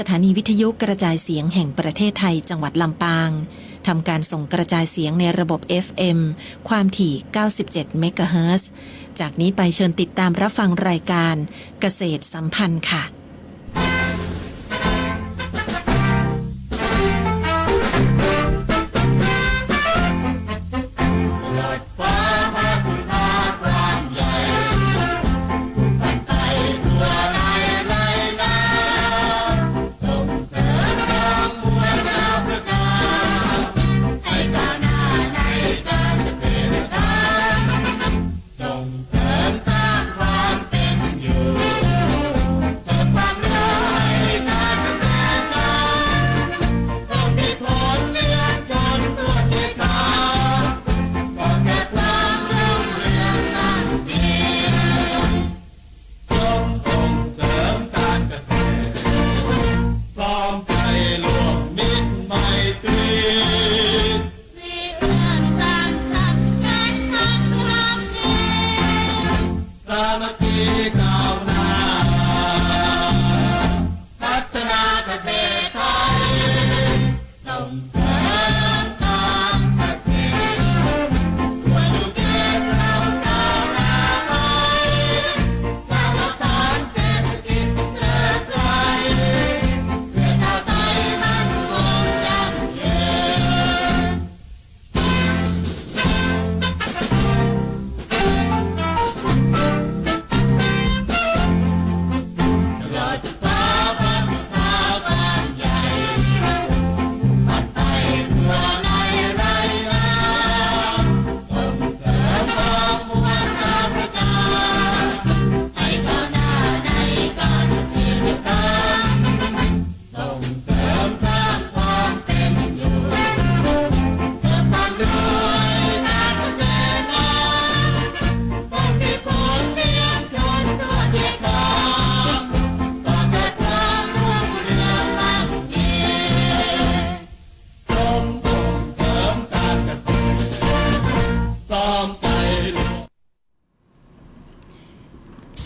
สถานีวิทยุกระจายเสียงแห่งประเทศไทยจังหวัดลำปางทำการส่งกระจายเสียงในระบบ FM ความถี่ 97 เมกะเฮิรตซ์ จากนี้ไปเชิญติดตามรับฟังรายการเกษตรสัมพันธ์ค่ะ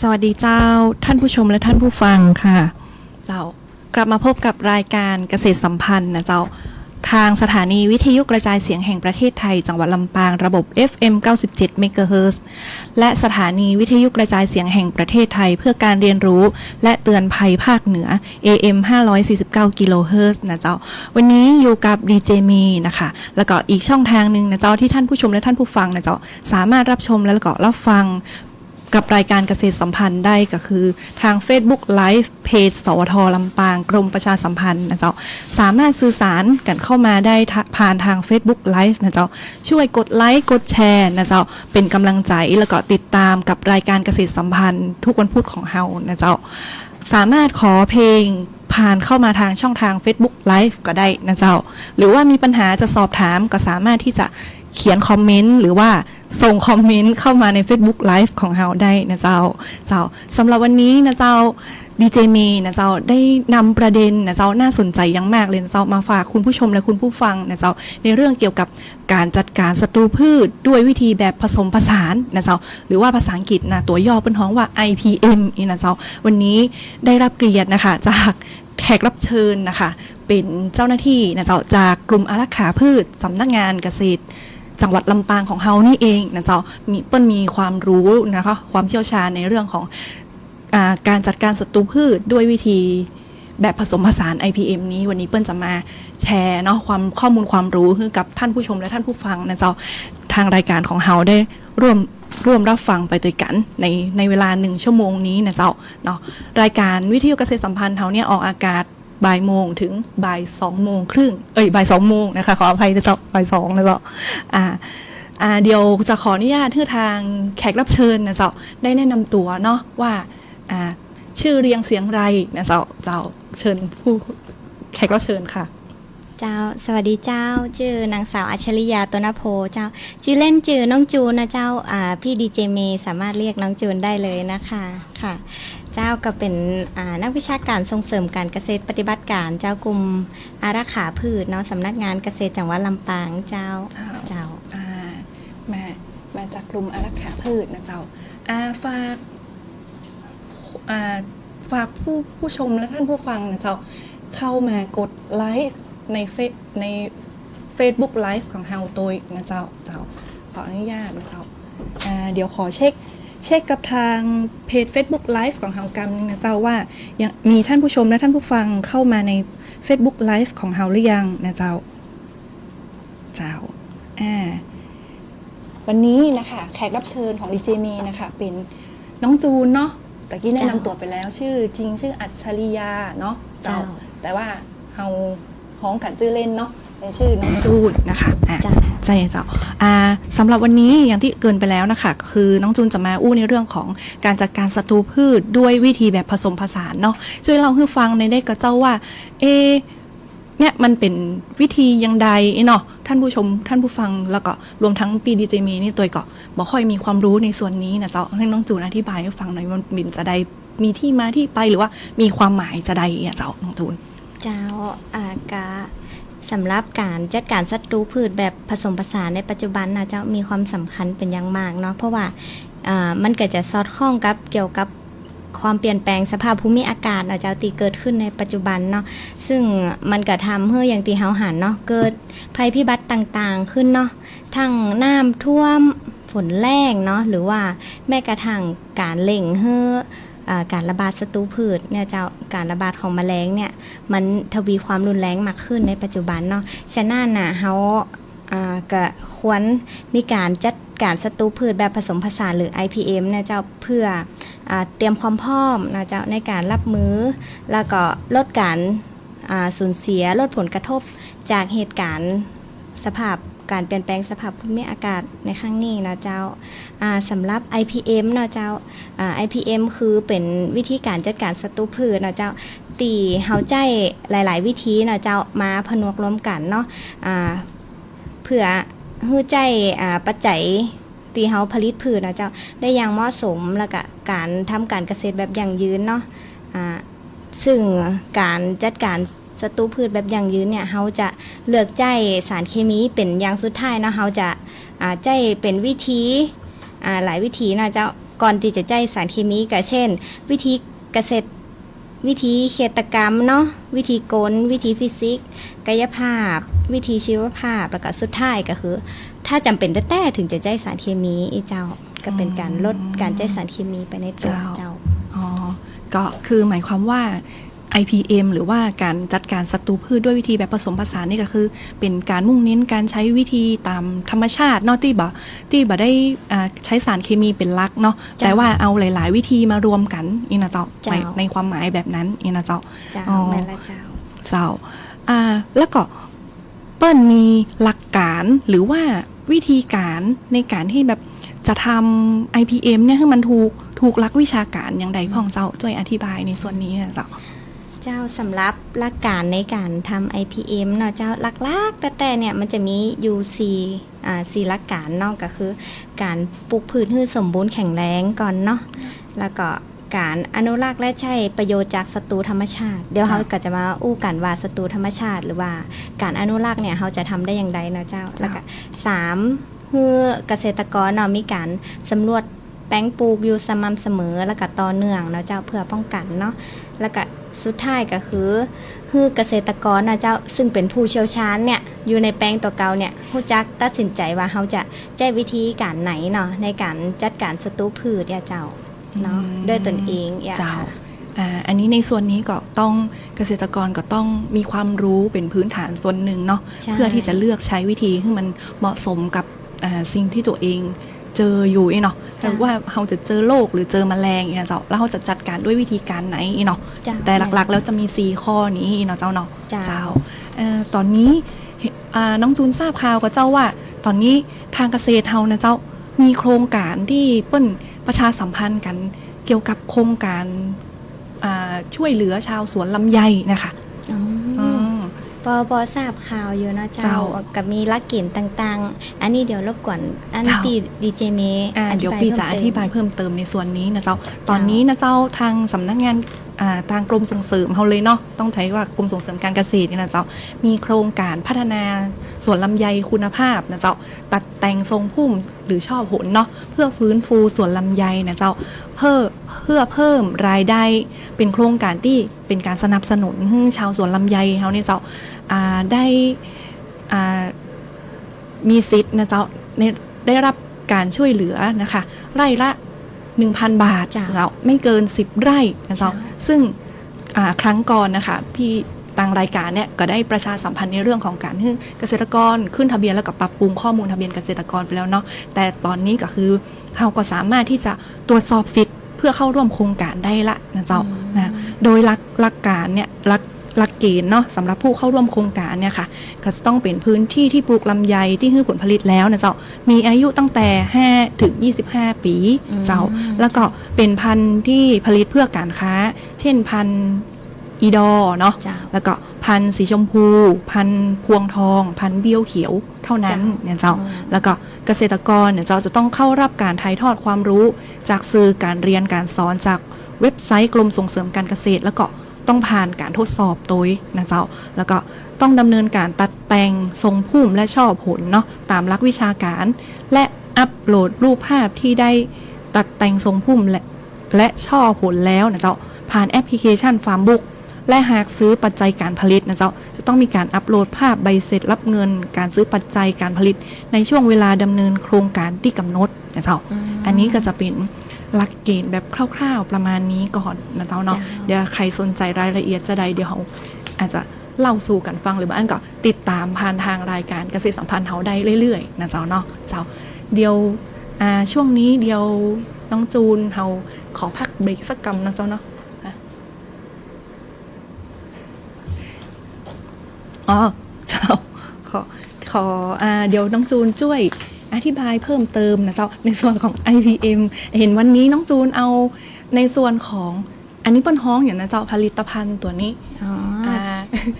สวัสดีเจ้าท่านผู้ชมและท่านผู้ฟังค่ะเจ้ากลับมาพบกับรายการเกษตรสัมพันธ์นะเจ้าทางสถานีวิทยุกระจายเสียงแห่งประเทศไทยจังหวัดลำปางระบบ FM 97 เมกะเฮิรตซ์ และสถานีวิทยุกระจายเสียงแห่งประเทศไทยเพื่อการเรียนรู้และเตือนภัยภาคเหนือ AM 549 กิโลเฮิรตซ์นะเจ้าวันนี้อยู่กับดีเจมีนะคะแล้วก็อีกช่องทางนึงนะเจ้าที่ท่านผู้ชมและท่านผู้ฟังนะเจ้าสามารถรับชมและก็รับฟังกับรายการเกษตรสัมพันธ์ได้ก็คือทาง Facebook Live เพจสวทลำปางกรมประชาสัมพันธ์นะเจ้าสามารถสื่อสารกันเข้ามาได้ผ่านทาง Facebook Live นะเจ้าช่วยกดไลค์กดแชร์นะเจ้าเป็นกำลังใจแล้วก็ติดตามกับรายการเกษตรสัมพันธ์ทุกวันพุธของเฮานะเจ้าสามารถขอเพลงผ่านเข้ามาทางช่องทาง Facebook Live ก็ได้นะเจ้าหรือว่ามีปัญหาจะสอบถามก็สามารถที่จะเขียนคอมเมนต์หรือว่าส่งคอมเมนต์เข้ามาใน Facebook Live ของเราได้นะเจ้าสำหรับวันนี้นะเจ้าดีเจมีนะเจ้าได้นำประเด็นนะเจ้าน่าสนใจอย่างมากเลยนะเจ้ามาฝากคุณผู้ชมและคุณผู้ฟังนะเจ้าในเรื่องเกี่ยวกับการจัดการศัตรูพืชด้วยวิธีแบบผสมผสานนะเจ้าหรือว่าภาษาอังกฤษนะตัวย่อเป็นฮ้องว่า IPM นะเจ้าวันนี้ได้รับเกียรตินะคะจากแขกรับเชิญนะคะเป็นเจ้าหน้าที่นะเจ้าจากกลุ่มอารักขาพืชสำนักงานเกษตรจังหวัดลำปางของเฮานี่เองนะเจ้ามีความรู้นะคะความเชี่ยวชาญในเรื่องของการจัดการศัตรูพืชด้วยวิธีแบบผสมผสาน IPM นี้วันนี้เปิ้ลจะมาแชร์เนาะข้อมูลความรู้ให้กับท่านผู้ชมและท่านผู้ฟังนะเจ้าทางรายการของเฮาได้ร่วมรับฟังไปด้วยกันในเวลา1ชั่วโมงนี้นะเจ้าเนาะรายการวิทยุเกษตรสัมพันธ์เฮาเนี่ยออกอากาศบ่ายโมงถึงบ่าย2 โมงครึ่งบ่าย2 โมงนะคะขออภัยนะเจ้าบ่าย2นะเจ้าเดี๋ยวจะขออนุญาตให้ทางแขกรับเชิญนะเจ้าได้แนะนำตัวเนาะว่าชื่อเรียงเสียงไรนะเจ้าเชิญผู้แขกรับเชิญค่ะเจ้าสวัสดีเจ้าชื่อนางสาวอัชริยาตนโพเจ้าชื่อเล่นชื่อน้องจูนนะเจ้าพี่ดีเจเมย์สามารถเรียกน้องจูนได้เลยนะคะค่ะเจ้าก็เป็นนักวิชาการส่งเสริมการเกษตรปฏิบัติการเจ้ากลุ่มอารักขาพืชเนาะสำนักงานเกษตรจังหวัดลำปางเจ้ามาจากกลุ่มอารักขาพืชนะเจ้าฝากผู้ชมและท่านผู้ฟังนะเจ้า เข้ามากดไลฟ์ใน Facebook Live ของเฮาตัวนะเจ้าขออนุญาตนะเจ้าเดี๋ยวขอเช็คกับทางเพจ Facebook Live ของเฮากรรมนึงนะเจ้าว่ายังมีท่านผู้ชมและท่านผู้ฟังเข้ามาใน Facebook Live ของเฮาหรือยังนะเจ้าวันนี้นะคะแขกรับเชิญของดีเจเมย์นะคะเป็นน้องจูนเนาะตะกี้แนะนำตัวไปแล้วชื่อจริงชื่ออัจฉริยาเนาะเจ้าแต่ว่าเฮาฮ้องกันชื่อเล่นเนาะในชื่อน้องจูนนะคะใช่เจ้าสำหรับวันนี้อย่างที่เกินไปแล้วนะคะคือน้องจูนจะมาอู้ในเรื่องของการจัดการศัตรูพืชด้วยวิธีแบบผสมผสานเนาะช่วยเล่าให้ฟังในได้กับเจ้าว่าเนี่ยมันเป็นวิธียังใดเนาะท่านผู้ชมท่านผู้ฟังแล้วก็รวมทั้งปีดีเจมีนี่ตัวก็บอกค่อยมีความรู้ในส่วนนี้นะเจ้าให้น้องจูนอธิบายให้ฟังหน่อยมันบินจะได้มีที่มาที่ไปหรือว่ามีความหมายจะใดเจ้าน้องจูนเจ้ากะสำหรับการจัดการศัตรูพืชแบบผสมผสานในปัจจุบันนะเจ้ามีความสำคัญเป็นอย่างมากเนาะเพราะว่ามันก็จะสอดคล้องกับเกี่ยวกับความเปลี่ยนแปลงสภาพภูมิอากาศเจ้าที่เกิดขึ้นในปัจจุบันเนาะซึ่งมันก็ทำให้อย่างที่เฮาหันเนาะเกิดภัยพิบัติต่างๆขึ้นเนาะทั้งน้ำท่วมฝนแรงเนาะหรือว่าแม้กระทั่งการเล่งให้การระบาดศัตรูพืชเนี่ยเจ้าการระบาดของแมลงเนี่ยมันทวีความรุนแรงมากขึ้นในปัจจุบันเนาะฉะนั้นน่ะเฮาก็ควรมีการจัดการศัตรูพืชแบบผสมผสานหรือ IPM นะเจ้าเพื่อเตรียมความพร้อมนะเจ้าในการรับมือแล้วก็ลดการสูญเสียลดผลกระทบจากเหตุการณ์สภาพการเปลี่ยนแปลงสภาพภูมิอากาศในครั้งนี้นะเจ้าสำหรับ IPM นะเจ้าIPM คือเป็นวิธีการจัดการศัตรูพืชนะเจ้าตีเฮาใจหลายๆวิธีนะเจ้ามาผนวกรวมกันเนาะเพื่อฮื้อใจปัจจัยตีเฮาผลิตพืชนะเจ้าได้อย่างเหมาะสมแล้วก็การทำการเกษตรแบบยั่งยืนเนาะซึ่งการจัดการศัตรูพืชแบบยั่งยืนเนี่ยเฮาจะเลือกใจสารเคมีเป็นอย่างสุดท้ายเนาะเฮาจะใจเป็นวิธีหลายวิธีนะเจ้าก่อนที่จะใจสารเคมีก็เช่นวิธีเกษตรวิธีเกษตรกรรมเนาะวิธีกลวิธีฟิสิกส์กายภาพวิธีชีวภาพแล้วก็สุดท้ายก็คือถ้าจำเป็นแต่ถึงจะใจสารเคมีเจ้าก็เป็นการลดการใจสารเคมีไปในตัวเจ้าก็คือหมายความว่าIPM หรือว่าการจัดการศัตรูพืชด้วยวิธีแบบผสมผสานนี่ก็คือเป็นการมุ่งเน้นการใช้วิธีตามธรรมชาติเนาะที่บ่ได้ใช้สารเคมีเป็นหลักเนาะแต่ว่าเอาหลายๆวิธีมารวมกันนี่นะเจ้าในความหมายแบบนั้นนี่นะเจ้าแม่ละเจ้าแล้วก็เปิ้ลมีหลักการหรือว่าวิธีการในการที่แบบจะทำ IPM เนี่ยให้มันถูกหลักวิชาการอย่างใดพ่องเจ้าช่วยอธิบายในส่วนนี้นะเจ้าสำหรับหลักการในการทำ IPM เนาะเจ้าหลักๆแต่เนี่ยมันจะมีอยู่4หลักการเนาะก็คือการปลูกพืชให้สมบูรณ์แข็งแรงก่อนเนาะแล้วก็การอนุรักษ์และใช้ประโยชน์จากศัตรูธรรมชาติเดี๋ยวเราก็จะมาอู้กันว่าศัตรูธรรมชาติหรือว่าการอนุรักษ์เนี่ยเราจะทำได้อย่างไรนะเจ้าแล้วก็3คือเกษตรกรเนาะมีการสำรวจแปลงปลูกอยู่สม่ำเสมอแล้วก็ต่อเนื่องนะเจ้าเพื่อป้องกันเนาะแล้วก็สุดท้ายก็คือเกษตรกรนะเจ้าซึ่งเป็นผู้เชี่ยวชาญเนี่ยอยู่ในแปลงตัวเก่าเนี่ยรู้จักตัดสินใจว่าเขาจะใช้วิธีการไหนเนาะในการจัดการศัตรูพืชเจ้าเนาะด้วยตนเองเจ้าอันนี้ในส่วนนี้ก็ต้องเกษตรกรก็ต้องมีความรู้เป็นพื้นฐานส่วนหนึ่งเนาะเพื่อที่จะเลือกใช้วิธีให้มันเหมาะสมกับสิ่งที่ตัวเองเจออยู่เนาะแต่ว่าเราจะเจอโรคหรือเจอแมลงเจ้าแล้วเราจะจัดการด้วยวิธีการไหนเนาะแต่หลักๆแล้วจะมี4ข้อนี้เนาะเจ้าเนาะตอนนี้น้องจูนทราบข่าวกับเจ้าว่าตอนนี้ทางเกษตรเฮานะเจ้ามีโครงการที่เปิ้นประชาสัมพันธ์กันเกี่ยวกับโครงการช่วยเหลือชาวสวนลำไยนะคะพอทราบข่าวอยู่นะเจ้ากับมีหลักเกณฑ์ต่างๆอันนี้เดี๋ยวรบกวนพี่ดีเจเมย์เดี๋ยวพี่จะอธิบายเพิ่มเติมในส่วนนี้นะเจ้าตอนนี้นะเจ้าทางสำนักงาน ทางกรมส่งเสริมเขาเลยเนาะต้องใช้ว่ากรมส่งเสริมการเกษตรนี่นะเจ้ามีโครงการพัฒนาสวนลำไยคุณภาพนะเจ้าตัดแต่งทรงพุ่มหรือช่อผลเนาะเพื่อฟื้นฟูสวนลำไยนะเจ้าเพื่อเพิ่มรายได้เป็นโครงการที่เป็นการสนับสนุนให้ชาวสวนลำไยเขาเนี่ยเจ้าได้มีสิทธิ์นะเจ้าได้รับการช่วยเหลือนะคะไร่ละ 1,000 บาทเจ้าไม่เกิน10 ไร่นะเจ้าซึ่งครั้งก่อนนะคะพี่ทางรายการเนี่ยก็ได้ประชาสัมพันธ์ในเรื่องของการให้เกษตรกรขึ้นทะเบียนแล้วก็ปรับปรุงข้อมูลทะเบียนเกษตรกรไปแล้วเนาะแต่ตอนนี้ก็คือเราก็สามารถที่จะตรวจสอบสิทธิ์เพื่อเข้าร่วมโครงการได้ละนะเจ้านะโดยหลักการเนี่ยหลักเกณฑ์เนาะสำหรับผู้เข้าร่วมโครงการเนี่ยค่ะก็จะต้องเป็นพื้นที่ที่ปลูกลำไยที่ให้ผลผลิตแล้วนะเจ้ามีอายุตั้งแต่5 ถึง 25 ปีเจ้าแล้วก็เป็นพันธุ์ที่ผลิตเพื่อการค้าเช่นพันธุ์อีดอเนาะแล้วก็พันธุ์สีชมพูพันธุ์พวงทองพันธุ์เบี้ยวเขียวเท่านั้นเนี่ยเจ้าแล้วก็เกษตรกรเนี่ยเจ้าจะต้องเข้ารับการถ่ายทอดความรู้จากสื่อการเรียนการสอนจากเว็บไซต์กรมส่งเสริมการเกษตรแล้วก็ต้องผ่านการทดสอบโดยนะเจ้าแล้วก็ต้องดำเนินการตัดแต่งทรงพุ่มและช่อผลเนาะตามหลักวิชาการและอัปโหลดรูปภาพที่ได้ตัดแต่งทรงพุ่มและช่อผลแล้วนะเจ้าผ่านแอปพลิเคชันฟาร์มบุ๊กและหากซื้อปัจจัยการผลิตนะเจ้าจะต้องมีการอัปโหลดภาพใบเสร็จรับเงินการซื้อปัจจัยการผลิตในช่วงเวลาดำเนินโครงการที่กำหนดนะเจ้าอันนี้ก็จะเป็นหลักเกณฑ์แบบคร่าวๆประมาณนี้ก่อนนะเจ้าเนาะเดี๋ยวใครสนใจรายละเอียดจะใดเดี๋ยวเราอาจจะเล่าสู่กันฟังหรือบางอันก็ติดตามผ่านทางรายการเกษตรสัมพันธ์เฮาได้เรื่อยๆนะเจ้าเนาะเจ้าเดี๋ยวช่วงนี้เดี๋ยวน้องจูนเฮาขอพักเบรกสักกำนะเจ้าเนาะเจ้าขอเดี๋ยวน้องจูนช่วยอธิบายเพิ่มเติมนะเจ้าในส่วนของ IPM เห็นวันนี้น้องจูนเอาในส่วนของอันนี้ป้นฮ้องอย่างนะเจ้าผลิตภัณฑ์ตัวนี้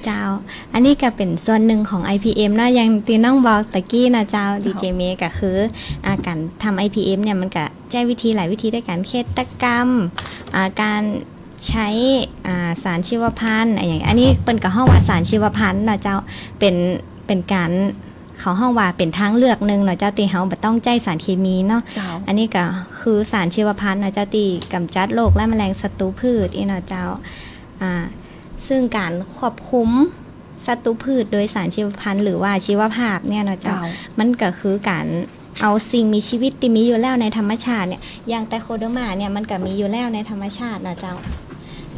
เจ้าอันนี้ก็เป็นส่วนหนึ่งของ IPM นะยังตีน้องบอกตะกี้นะเจ้าดีเจเมก็คือการทำ IPM เนี่ยมันก็ใช้วิธีหลายวิธีด้วยกันเฆตกรรมการใช้สารชีวพันธุ์อย่างอันนี้เป็นกับห้องว่าสารชีวพันธุ์นะเจ้าเป็นการเขาห้องว่าเป็นทางเลือกหนึ่งเนาะเจ้าตีเฮาบ่ต้องใจสารเคมีเนาะอันนี้ก็คือสารชีวพันธุ์เนาะเจ้าตีกำจัดโรคและแมลงศัตรูพืชเนาะเจ้าซึ่งการควบคุมศัตรูพืชโดยสารชีวพันธุ์หรือว่าชีวภาพเนี่ยเนาะเจ้ามันก็คือการเอาสิ่งมีชีวิตที่มีอยู่แล้วในธรรมชาติเนี่ยอย่างไตโคเดอร์มาเนี่ยมันก็มีอยู่แล้วในธรรมชาติเนาะเจ้า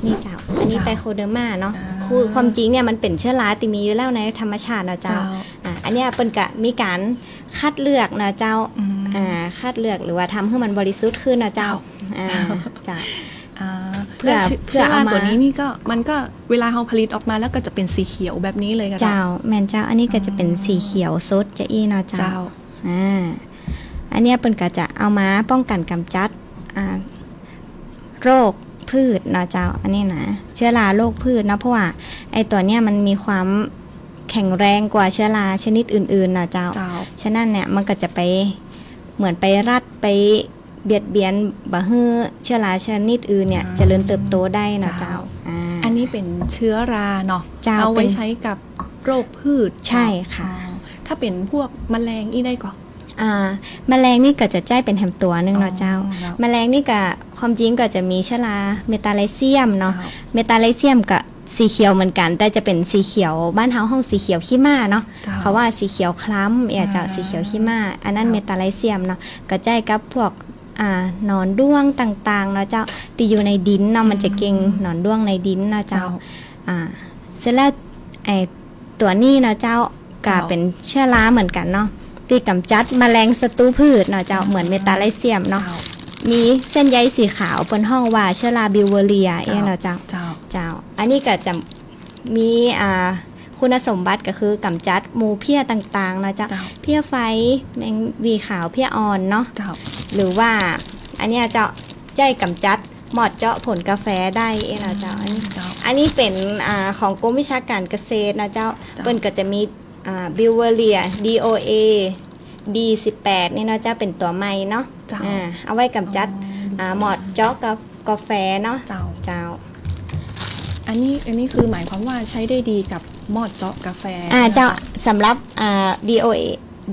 นี่เจ้าอันนี้ไตโคเดอร์มาเนาะคือความจริงเนี่ยมันเป็นเชื้อราที่มีอยู่แล้วในธรรมชาติเนาะเจ้าอันนี้เปิ้นก็มีการคัดเลือกเนาะเจ้าคัดเลือกหรือว่าทำให้มันบริสุทธิ์ขึ้นเนาะเจ้าเจ้าเพื่อเอามาตัวนี้นี่ก็มันก็เวลาเราผลิตออกมาแล้วก็จะเป็นสีเขียวแบบนี้เลยค่ะเจ้าแม่นเจ้าอันนี้ก็จะเป็นสีเขียวสดจะอีเนาะเจ้าอันนี้เปิ้นก็จะเอามาป้องกันกำจัดโรคพืชเนาะเจ้าอันนี้นะเชื้อราโรคพืชเนาะเพราะว่าไอตัวเนี้ยมันมีความแข็งแรงกว่าเชื้อราชนิดอื่นๆเนาะเจ้าฉะนั้นเนี่ยมันก็จะไปเหมือนไปรัดไปเบียดเบียนบ่ให้เชื้อราชนิดอื่นเนี่ยเจริญเติบโตได้เนาะเจ้าอันนี้เป็นเชื้อราเนาะเอาไว้ใช้กับโรคพืชใช่ค่ะถ้าเป็นพวกแมลงนี่ได้ก่อนแมลงนี่ก็จะใจเป็นแหมตัวนึงเนาะเจ้าแมลงนี่ก็ความจริงก็จะมีเชื้อราเมตาไลเซียมเนาะเมตาไลเซียมก็สีเขียวเหมือนกันแต่จะเป็นสีเขียวบ้านเฮาห้องสีเขียวขี้ม้าเนาะเขาว่าสีเขียวคล้ำเจ้าสีเขียวขี้ม้าอันนั้นเมตาไลเซียมเนาะก็ใจกับพวกหนอนด้วงต่างๆเนาะเจ้าที่อยู่ในดินเนาะมันจะเก่งหนอนด้วงในดินเนาะเจ้าเสร็จแล้วไอ้ตัวนี้เนาะเจ้าก็เป็นเชื้อราเหมือนกันเนาะที่กำจัดแมลงศัตรูพืชเนาะเจ้าเหมือนเมตาไลเซียมเนาะมีเส้นใยสีขาวบนห้องว่าเชื้อราบิวเวอเรียเนาะเจ้าอันนี้ก็จะมีคุณสมบัติก็คือกำจัดหมูเพี้ยต่างๆนะเจ้าเพี้ยไฟแมงวีขาวเพี้ยอ่อนเนาะหรือว่าอันนี้เจ้าใจกำจัดหมอดเจาะผลกาแฟได้นะเจ้าอันนี้เป็นของกรมวิชาการเกษตรนะเจ้าเปิ้นก็จะมีบิวเวอเรีย DOA D18 นี่เนาะจะเป็นตัวใหม่เนาะเอาไว้กำจัดหมอดเจาะกับกาแฟเนาะเจ้า อันนี้คือหมายความว่าใช้ได้ดีกับหม้อเจาะกาแฟ เจ้าสำหรับ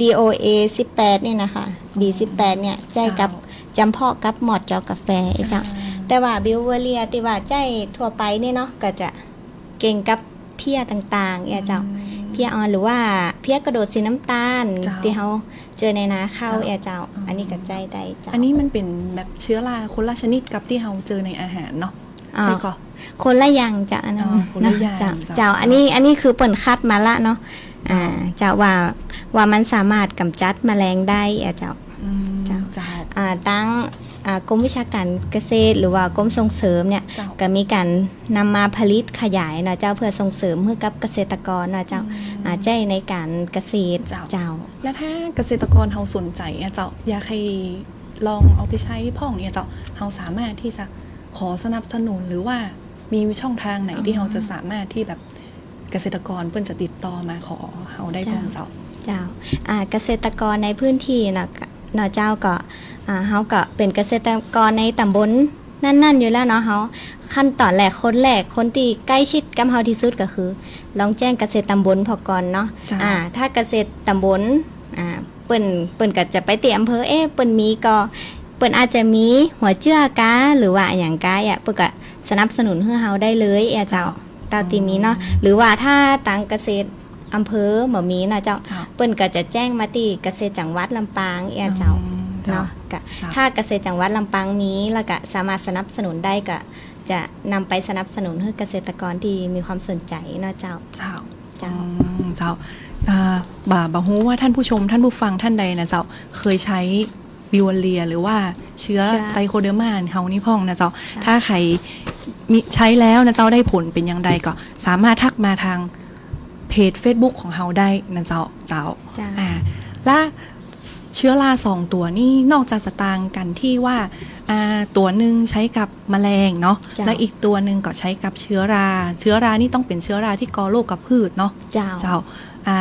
DOA 18นี่นะคะ D18 เนี่ยใจกับจำเพาะกับหมอดเจาะกาแฟเจ้าแต่ว่าบิวเวอเรียที่ว่าใจทั่วไปนี่เนาะก็จะเก่งกับเพี้ยต่างๆเจ้าเพี้ยอ่อนหรือว่าเพี้ยกระโดดสีน้ำตาลที่เขาเจอในนาข้าวเจ้าอันนี้ก็ใจได้เจ้าอันนี้มันเป็นแบบเชื้อราคนละชนิดกับที่เราเจอในอาหารเนาะใช่ก็ คนละอย่างจ้ะอันนั้น คนละอย่าง เจ้าอันนี้คือเปิ่นคัดมาละเนาะเจ้าว่ามันสามารถกำจัดแมลงได้เจ้าตั้งกรมวิชาการเกษตรหรือว่ากรมส่งเสริมเนี่ยก็มีการนำมาผลิตขยายนะเจ้าเพื่อส่งเสริมให้กับเกษตรกรนะเจ้าใจในการเกษตรเจ้าแล้วถ้าเกษตรกรเขาสนใจเจ้าอยากให้ลองเอาไปใช้พ่องเนี่ยเจ้าเขาสามารถที่จะขอสนับสนุนหรือว่ามีช่องทางไหนที่เราจะสามารถที่แบบเกษตรกรเพิ่นจะติดต่อมาขอเขาได้บ้างเจ้าเกษตรกรในพื้นที่นะเจ้าก็เขาก็เป็นเกษตรกรในตำบลนั่นอยู่แล้วเนาะเขาขั้นตอนแรกคนที่ใกล้ชิดกับเขาที่สุดก็คือลองแจ้งเกษตรตำบลพอก่อนเนาะถ้าเกษตรตำบลเปิ้นก็จะไปที่อำเภอเปิ้นมีก็เปิ้นอาจจะมีหัวเจื้อกาหรือว่าอย่างกาเปิ้นก็สนับสนุนให้เฮาได้เลยเจ้าตามที่มีเนาะหรือว่าถ้าต่างเกษตรอำเภอบ่มีนะเจ้าเปิ้นก็จะแจ้งมาที่เกษตรจังหวัดลำปางเจ้าเนาะถ้าเกษตรจังหวัดลำปางมีแล้วก็สามารถสนับสนุนได้ก็จะนำไปสนับสนุนให้เกษตรกรที่มีความสนใจนะเจ้าบ่ฮู้ว่าท่านผู้ชมท่านผู้ฟังท่านใดนะเจ้าเคยใช้บิวเลียหรือว่าเชื้อไตโคเดอร์มาเฮานี่พ่องนะเจ้าถ้าใครมีใช้แล้วนะเจ้าได้ผลเป็นอย่างไรก็สามารถทักมาทางเพจ Facebook ของเฮาได้นะเจ้าและเชื้อรา2ตัวนี่นอกจากจะต่างกันที่ว่าตัวหนึ่งใช้กับแมลงเนาะและอีกตัวหนึ่งก็ใช้กับเชื้อรานี่ต้องเป็นเชื้อราที่ก่อโรคกับพืชเนาะเจ้า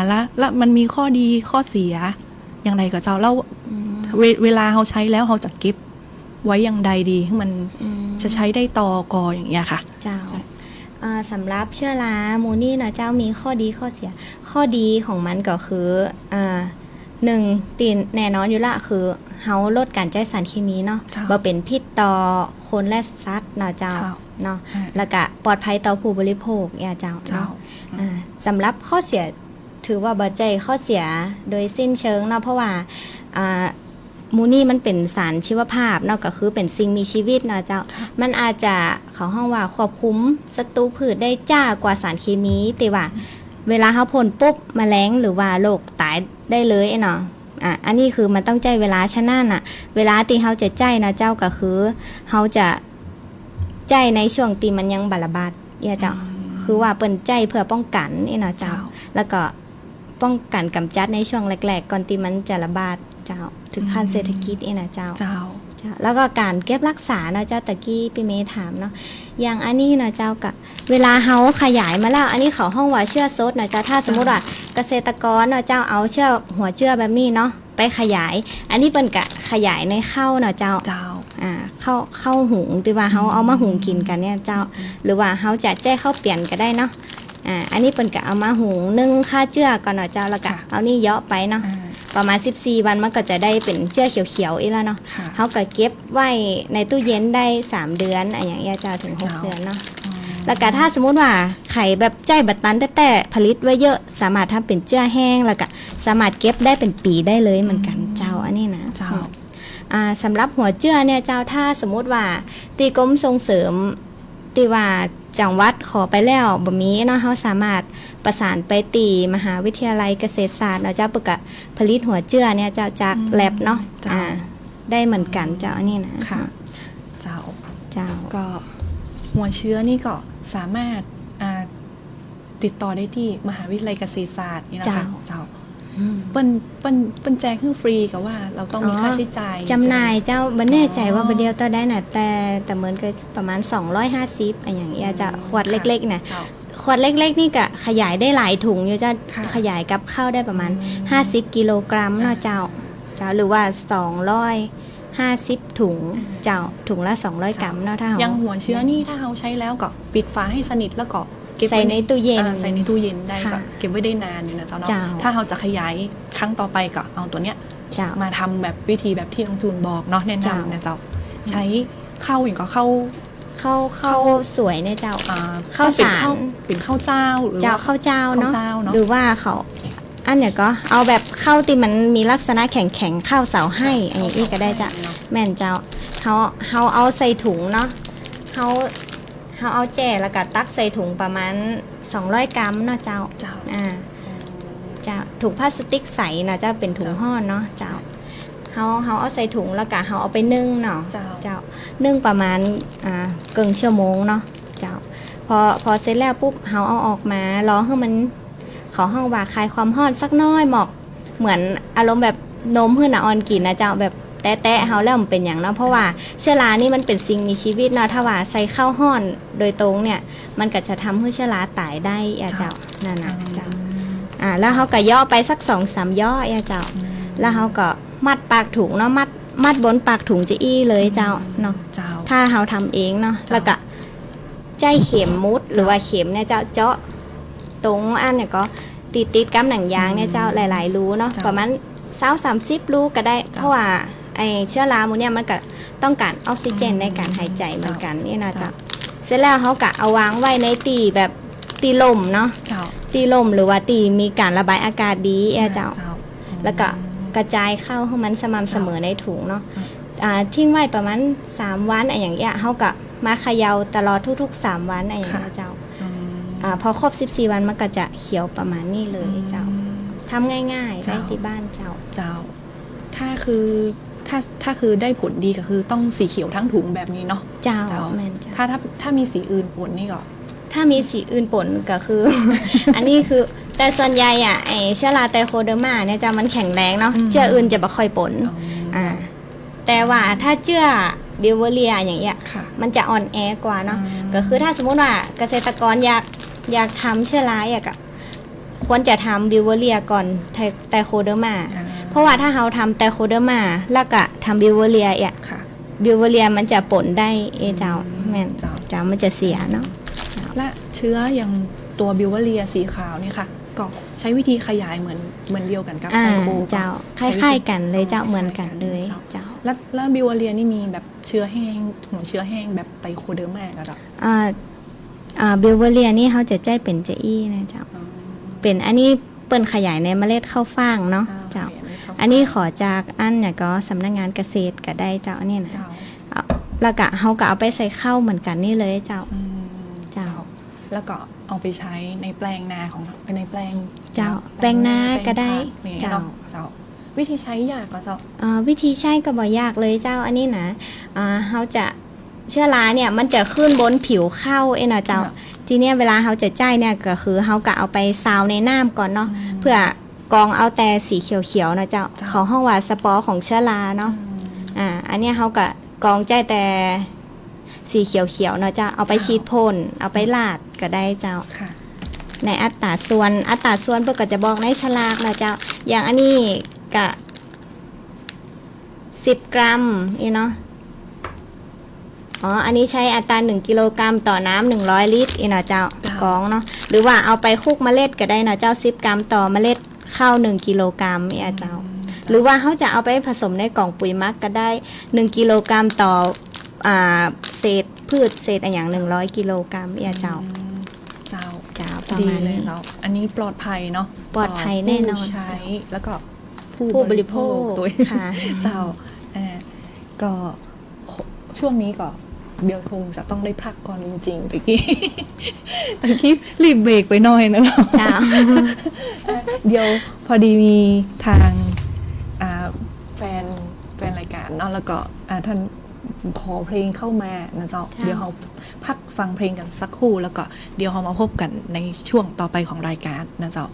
แล้วมันมีข้อดีข้อเสียอย่างไรก็เจ้าแล้วเวลาเขาใช้แล้วเขาจะเก็บไว้อย่างใดดีให้มันจะใช้ได้ต่อกออย่างเงี้ยค่ะเจ้าสำหรับเชื้อรามูนี่นะเจ้ามีข้อดีข้อเสียข้อดีของมันก็คือหนึ่งตีนแน่นอนอยู่ละคือเฮาลดการใช้สารเคมีเนาะบ่เป็นพิษต่อคนและสัตว์เจ้าเนาะแล้วก็ปลอดภัยต่อผู้บริโภคเจ้าเนาะสำหรับข้อเสียถือว่าบ่ใจข้อเสียโดยสิ้นเชิงเนาะเพราะว่ามูนี่มันเป็นสารชีวภาพเนาะก็คือเป็นสิ่งมีชีวิตนะเจ้ามันอาจจะเขาห้องว่าควบคุมศัตรูพืชได้จ้ากว่าสารเคมีแต่ว่าเวลาเขาพ่นปุ๊บแมลงหรือว่าโรคตายได้เลยเนาะอันนี้คือมันต้องใจเวลาฉะนั้นน่ะเวลาที่เขาจะใจนะเจ้าก็คือเขาจะใจในช่วงที่มันยังบาระบาดเจ้าคือว่าเปิ้นใจเพื่อป้องกันเนาะเจ้าแล้วก็ป้องกันกำจัดในช่วงแรกๆก่อนที่มันจะระบาดเจ้าถึงขั้นเศรษฐกิจนะเจ้าแล้วก็การเก็บรักษาเนาะเจ้าตะกี้พี่เมย์ถามเนาะอย่างอันนี้นะเจ้าก็เวลาเฮาขยายมาแล้วอันนี้เขาห้องว่าเชื้อซดนะเจ้าถ้าสมมุติว่าเกษตรกรเนาะเจ้าเอาเชื้อหัวเชื้อแบบนี้เนาะไปขยายอันนี้เป็นกะขยายในข้าวเนาะเจ้าข้าวหุงที่ว่าเฮาเอามาหุงกินกันเนี่ยเจ้าหรือว่าเฮาจะแจ้ข้าวเปลี่ยนก็ได้เนาะอันนี้เป็นกะเอามาหุงนึ่งข้าเจือก่อนเนาะเจ้าแล้วก็เอานี่เยาะไปเนาะประมาณ14วันมันก็จะได้เป็นเชื้อเขียวๆอีกแล้วเนาะเขาก็เก็บไว้ในตู้เย็นได้3เดือนอย่างเงี้ยจะถึง6เดือนเนาะแล้วก็ถ้าสมมุติว่าไข่แบบใจบัดตันแต่ผลิตไว้เยอะสามารถทำเป็นเชื้อแห้งแล้วก็สามารถเก็บได้เป็นปีได้เลยเหมือนกันเจ้าอันนี้นะเจ้าสำหรับหัวเชื้อเนี่ยเจ้าถ้าสมมุติว่าตีกรมส่งเสริมตีว่าจังหวัดขอไปแล้วบ่มีเนาะเฮาสามารถประสานไปตีมหาวิทยาลัยเกษตรศาสตร์เนาะเจ้าปกะผลิตหัวเชื้อเนี่ยเจ้าจากแลบเนาะได้เหมือนกันเจ้าอันนี้นะค่ะเจ้าก็หัวเชื้อนี่ก็สามารถติดต่อได้ที่มหาวิทยาลัยเกษตรศาสตร์นี่นะคะเจ้าเปิ้นแจกให้ฟรีก็ว่าเราต้องมีค่าใช้จ่ายจำหน่ายเจ้าบ่แน่ใจว่าบ่เดียวต่อได้น่ะแต่เหมือนก็ประมาณ250อย่างเงี้ยจะขวดเล็กๆน่ะขวดเล็กๆนี่ก็ขยายได้หลายถุงอยู่จะขยายกับข้าวได้ประมาณ50กิโลกรัมเนาะเจ้าหรือว่า 50 ถุงเจ้าถุงละ200 กรัมเนาะถ้า อยั เรา งหัวเชื้อนี่ถ้าเราใช้แล้วก็ปิดฝาให้สนิทแล้วก็เก็บ ใส่ในตู้เย็น ใส่ในตู้เย็นได้ก็ ค่ะ เก็บไว้ได้นานอยู่นะเจ้าเนาะ เจ้า ถ้าเราจะขยายครั้งต่อไปก็เอาตัวเนี้ย เจ้า มาทำแบบวิธีแบบที่น้องจูนบอกเนาะแนะ เจ้า นำนะเจ้าใช้ข้าวอย่างก็ข้าว เข้าสวยเนี่ยเจ้า ข้าว ต้องเป็น สาร เป็นข้าวเจ้าหรือ เจ้า ว่า ข้าวเจ้าเนาะ ข้าวเจ้าเนอะ หรือว่าเขาอันเนี่ยก็เอาแบบข้าวที่มันมีลักษณะแข็งๆข้าวเสาให้อันนี้ก็ได้จ้ะ เนาะ แม่นเจ้าเขาเอาใส่ถุงเนาะเขาเอาแจ่แล้วก็ตักใส่ถุงประมาณ200 กรัมเนาะเจ้า เจ้า เจ้าถุงพลาสติกใสนะเจ้าเป็นถุงห่อเนาะเจ้าเขาเอาใส่ถุงแล้วก็เขาเอาไปนึ่งเนาะ เจ้า นึ่งประมาณเกินชั่วโมงเนาะเจ้าพอเสร็จแล้วปุ๊บเขาเอาออกมารอให้มันขอห้องว่าคลายความร้อนสักน้อยหมอกเหมือนอารมณ์แบบนมเพื่อนออนกินนะเจ้าแบบแตะเขาแล้วมันเป็นอย่างเนาะเพราะว่าเชื้อรานี่มันเป็นสิ่งมีชีวิตเนาะถ้าว่าใส่ข้าวห้อนโดยตรงเนี่ยมันก็จะทำให้เชื้อราตายได้อะเจ้านั่นนะเจ้าแล้วเขาก็ย่อไปสัก2-3 ย่ออะเจ้าแล้วเขาก็มัดปากถุงเนาะมัดบนปากถุงจะอี้เลยเจ้าเนาะ เจ้า ถ้าเราทำเองเนาะ จ้ะ แล้วก็ใจเข็มมุดหรือว่าเข็มเนี่ยเจ้าเจาะตรงอันเนี่ยก็ติดกับหนังยางเนี่ยเจ้าหลายๆรูเนาะ จ้ะ ประมาณ20-30 รูก็ได้ เพราะว่าไอเชื้อราหมูเนี่ยมันก็ต้องการออกซิเจนในการหายใจเหมือนกันนี่นะเจ้าเสร็จแล้วเขาก็เอาวางไว้ในตีแบบตีลมเนาะ เจ้า ตีลมหรือว่าตีมีการระบายอากาศดีเจ้า แล้วก็กระจายเข้าให้มันสม่ำเสมอในถุงเนาะทิ้งไว้ประมาณ3 วันอย่างเงี้ยเขาก็มาเขย่าตลอดทุกๆ3 วันอย่างเงี้ยเจ้าพอครบ14 วันมันก็จะเขียวประมาณนี้เลยเจ้าทำง่ายๆได้ที่บ้านเจ้า เจ้า ถ้าคือได้ผลดีก็คือต้องสีเขียวทั้งถุงแบบนี้เนาะ เจ้า เจ้า แม่นเจ้า ถ้ามีสีอื่นปนนี่ก็ ถ้ามีสีอื่นปนก็คือ อันนี้คือแต่ส่วนใหญ่อะไอเชื้อราไตโคเดอร์มาเนี่ยจะมันแข็งแรงเนาะเชื้ออื่นจะไม่ค่อยปนแต่ว่าถ้าเชื้อบิวเวอเรียอย่างเงี้ย ค่ะ มันจะอ่อนแอกว่าเนาะก็คือถ้าสมมติว่าเกษตรกรอยากทำเชื้อราอะก็ควรจะทำบิวเวอเรียก่อนไตโคเดอร์มาเพราะว่าถ้าเราทำไตโคเดอร์มาแล้วก็ทำบิวเวอเรียอะ ค่ะ บิวเวอเรียมันจะปนได้เจ้าแม่น เจ้า เจ้ามันจะเสียเนาะ และเชื้ออย่างตัวบิวเวอเรียสีขาวนี่ค่ะ ก็ใช้วิธีขยายเหมือนเดียวกันกับไตโค เจ้าคล้ายๆกันเลยเจ้าเหมือนกันเลยเจ้า แล้วบิวเวอเรียนี่มีแบบเชื้อแห้งหัวเชื้อแห้งแบบไตโคเดอร์มาก็ได้ บิวเวอเรียนี่เขาจะใจเป็นเจอี้นะเจ้าเป็นอันนี้เปิ้นขยายในเมล็ดข้าวฟ่างเนาะเจ้าอันนี้ขอจากอันเนี่ยก็สำนักงานเกษตรก็ได้เจ้าอันนี้นะ เจ้า แล้วก็เขาก็เอาไปใส่ข้าวเหมือนกันนี่เลยเจ้า เจ้า แล้วก็เอาไปใช้ในแปลงนาของในแปลง เจ้าแปลงนาก็ได้ เจ้า เจ้า วิธีใช้ยากก็เจ้า วิธีใช้ก็บ่ยากเลยเจ้าอันนี้นะเขาจะเชื้อราเนี่ยมันจะขึ้นบนผิวข้าวเองนะเจ้า ทีเนี้ยเวลาเขาจะใจเนี่ยก็คือเขาก็เอาไปซาวในน้ำก่อนเนาะเพื่อกรองเอาแต่สีเขียวๆนะเจ้าของห้องว่าสปอร์ของเชื้อราเนาะอันเนี้ยเขาก็กรองใจแต่สีเขียวๆเนาะเจ้าเอาไปฉีดพ่นเอาไปลาดก็ได้เจ้า ค่ะ ในอัตราส่วนเพื่อก็จะบอกในฉลากนะเจ้าอย่างอันนี้ก็10 กรัมนี่เนาะอันนี้ใช้อัตรา1 กิโลกรัมต่อน้ำ100 ลิตรอีเนาะเจ้ากรองเนาะหรือว่าเอาไปคลุกเมล็ดก็ได้เนาะเจ้า10 กรัมต่อเมล็ดข้าว1 กิโลกรัมอีเจ้าหรือว่าเขาจะเอาไปผสมในกล่องปุ๋ยมักก็ได้1 กิโลกรัมต่อเศษพืชเศษอย่าง100 กิโลกรัมอีเจ้า เจ้า ประ ดี มาณ เลย นี้ เราอันนี้ปลอดภัยเนาะ ปลอดภัยแน่นอน ผู้ใช้แล้วก็ ผู้บริโภค ตัว ค่ะ เจ้าก็ช่วงนี้ก็เดี๋ยวคงจะต้องได้พักก่อนจริงๆตะกี้ รีบเบรกไปหน่อยนะเรา เจ้า เดี๋ยวพอดีมีทางแฟนรายการเนาะแล้วก็ท่านขอเพลงเข้ามานะเจ้า ค่ะ เดี๋ยวเราพักฟังเพลงกันสักครู่แล้วก็เดี๋ยวเรามาพบกันในช่วงต่อไปของรายการนะเจ้า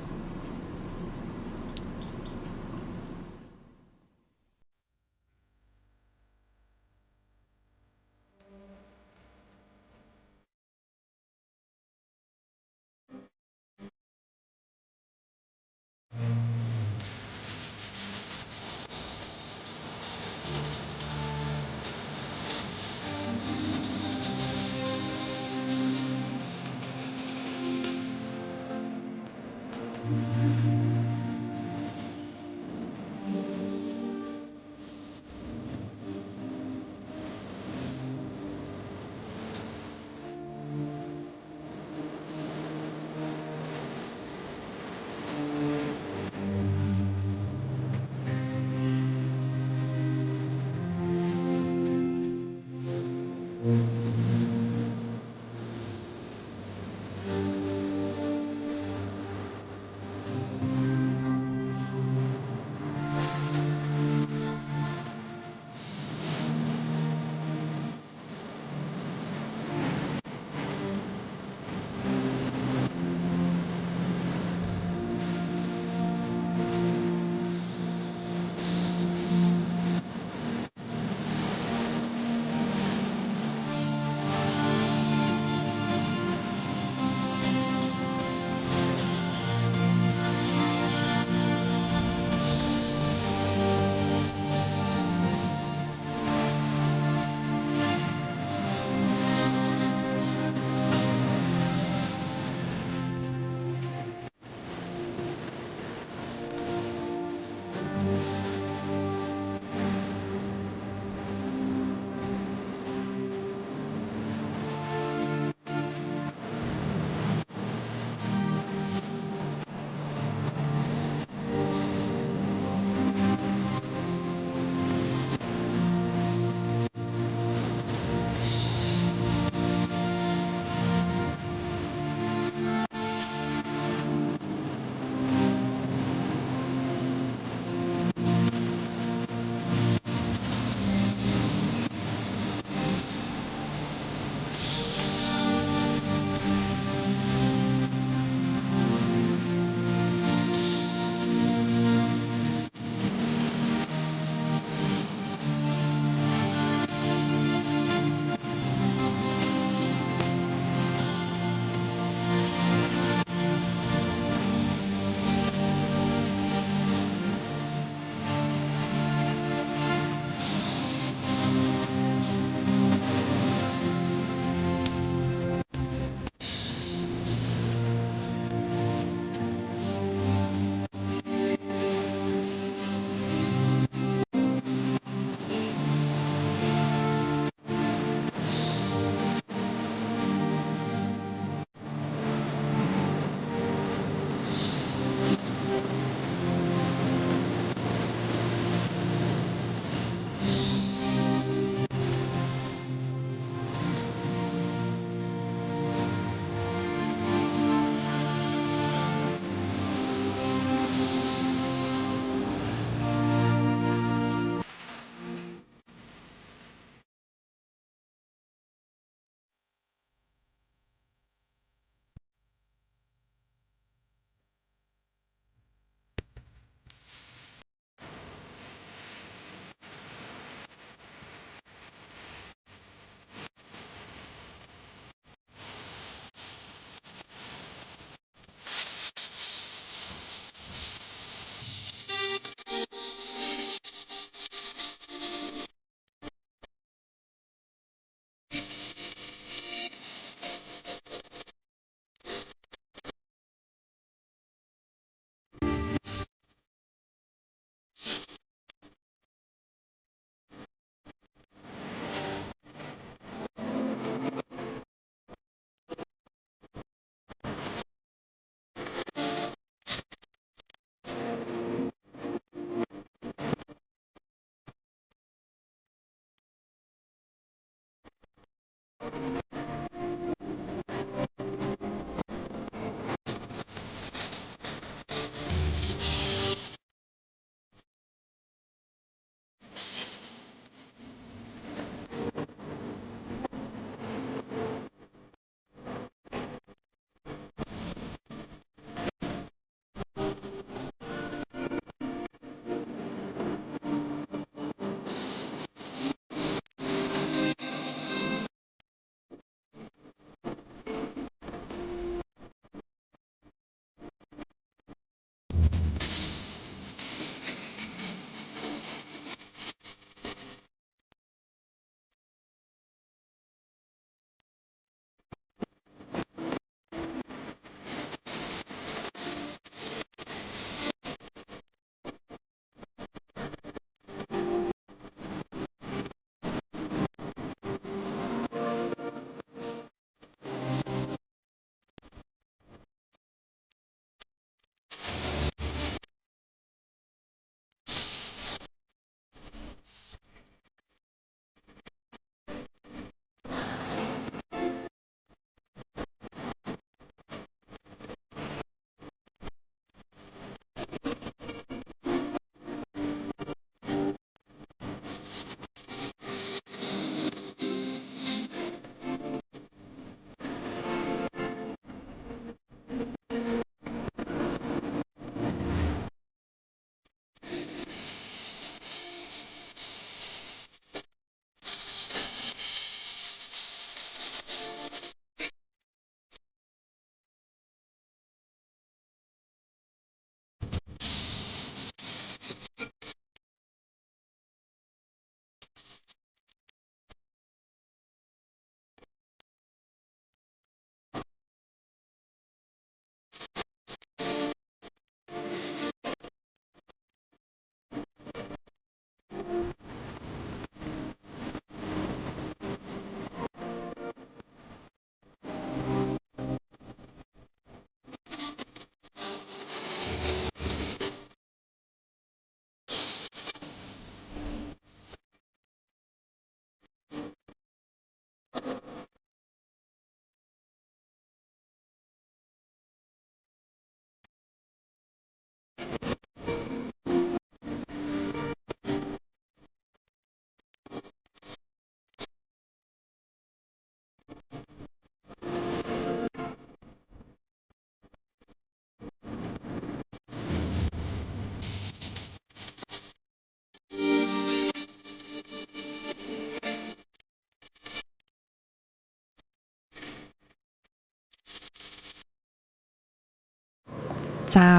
เจ้า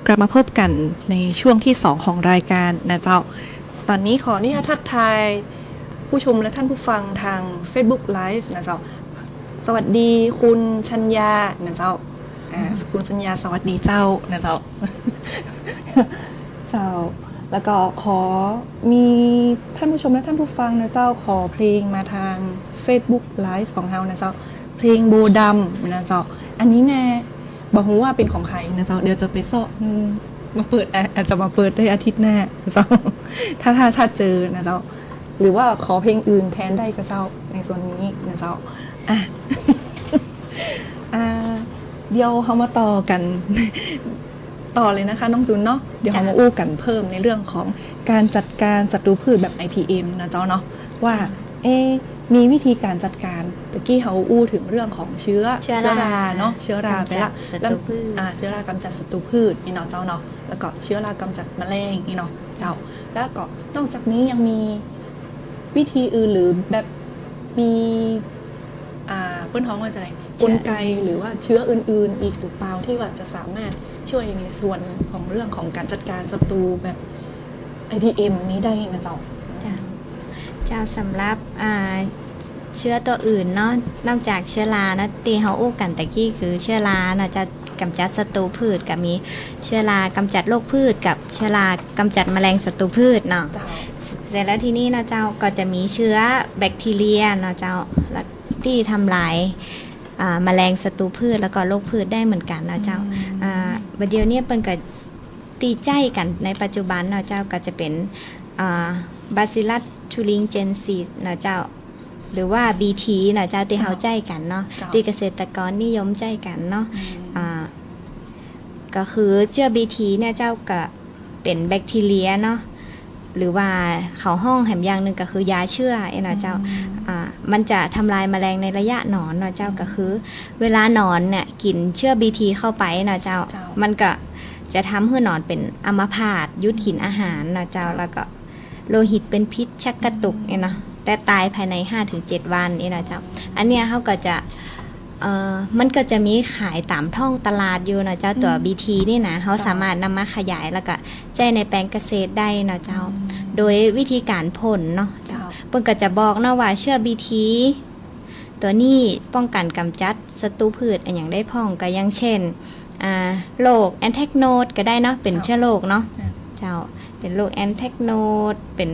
กลับมาพบกันในช่วงที่ 2 ของรายการนะเจ้าตอนนี้ขออนุญาตทักทายผู้ชมและท่านผู้ฟังทาง Facebook Live นะเจ้าสวัสดีคุณชัญญานะเจ้าคุณชัญญาสวัสดีเจ้านะเจ้า เจ้าแล้วก็ขอมีท่านผู้ชมและท่านผู้ฟังนะเจ้าขอเพลงมาทาง Facebook Live ของเรานะเจ้าเพลงโบดำนะเจ้าอันนี้แน่บอกว่าเป็นของใครนะเจ้าเดี๋ยวจะไปซ่อมาเปิดอาจจะมาเปิดได้อาทิตย์หน้านะเจ้าถ้าเจอนะเจ้าหรือว่าขอเพลงอื่นแทนได้ก็เจ้าในส่วนนี้นะเจ้าอ่ะ เดี๋ยวเขามาต่อกัน ต่อเลยนะคะน้องจูนเนาะเดี๋ยวเรามาอู้กันเพิ่มในเรื่องของการจัดการศัตรูพืชแบบ IPM นะเจ้าเนาะว่ามีวิธีการจัดการตะกี้เขาอู้ถึงเรื่องของเชื้อราเนาะเชื้อราไปละแล้วเชื้อรากำจัดศัตรูพืชนี่เนาะเจ้าเนาะแล้วก็เชื้อรากำจัดแมลงนี่เนาะเจ้าแล้วก็นอกจากนี้ยังมีวิธีอื่นหรือแบบมีเปิ้นท้องว่าจะไหนกลไกหรือว่าเชื้ออื่นๆอีกหรือเปล่าที่ว่าจะสามารถช่วยในส่วนของเรื่องของการจัดการศัตรูแบบ IPM นี้ได้นะเจ้าสำหรับเชื้อตัวอื่นเนาะนอกจากเชื้อรานะตีเฮาอู้กันตะกี้คือเชื้อรานะจะกำจัดศัตรูพืชกับมีเชื้อรากำจัดโรคพืชกับเชื้อรากำจัดแมลงศัตรูพืชเนาะเสร็จแล้วทีนี้นะเจ้าก็จะมีเชื้อแบคทีเรียเนาะเจ้าที่ทำลายแมลงศัตรูพืชแล้วก็โรคพืชได้เหมือนกันนะเจ้าบัดเดียวนี้เป็นกับตีใจกันในปัจจุบันนะเจ้าก็จะเป็นบาซิลัสทูริงเจนซีสนะเจ้า หรือว่า BT นะเจ้าที่เขาใจกันเนาะ เจ้า ที่เกษตรกรนิยมใจกันเนาะก็คือเชื้อ BT เนี่ยเจ้าก็เป็นแบคทีเรียเนาะหรือว่าเขาห้องแหมอย่างหนึ่งก็คือยาเชื้อนะเจ้ามันจะทำลายแมลงในระยะหนอนนะเจ้าก็คือ เวลาหนอนเนี่ยกินเชื้อ BT เข้าไปนะเจ้ามันก็จะทำให้หนอนเป็นอัมพาตยุดกินอาหารนะเจ้าแล้วก็โลหิตเป็นพิษชักกระตุกเนี่ยนะแต่ตายภายใน 5-7 วันนี่นะเจ้าอันเนี้ยเขาก็จะมันก็จะมีขายตามท้องตลาดอยู่นะเจ้าตัว BT นี่นะเขาสามารถนำมาขยายแล้วก็ใช้ในแปลงเกษตรได้นะเจ้าโดยวิธีการพ่นเนาะเพิ่นก็จะบอกนะว่าเชื้อ BT ตัวนี้ป้องกันกำจัดศัตรูพืชอย่างได้พ่องก็อย่างเช่นโรคแอนแทกโนดก็ได้เนาะเป็นเชื้อโรคเนาะเจ้าเป็นโรคแอนแทกโนดเป็น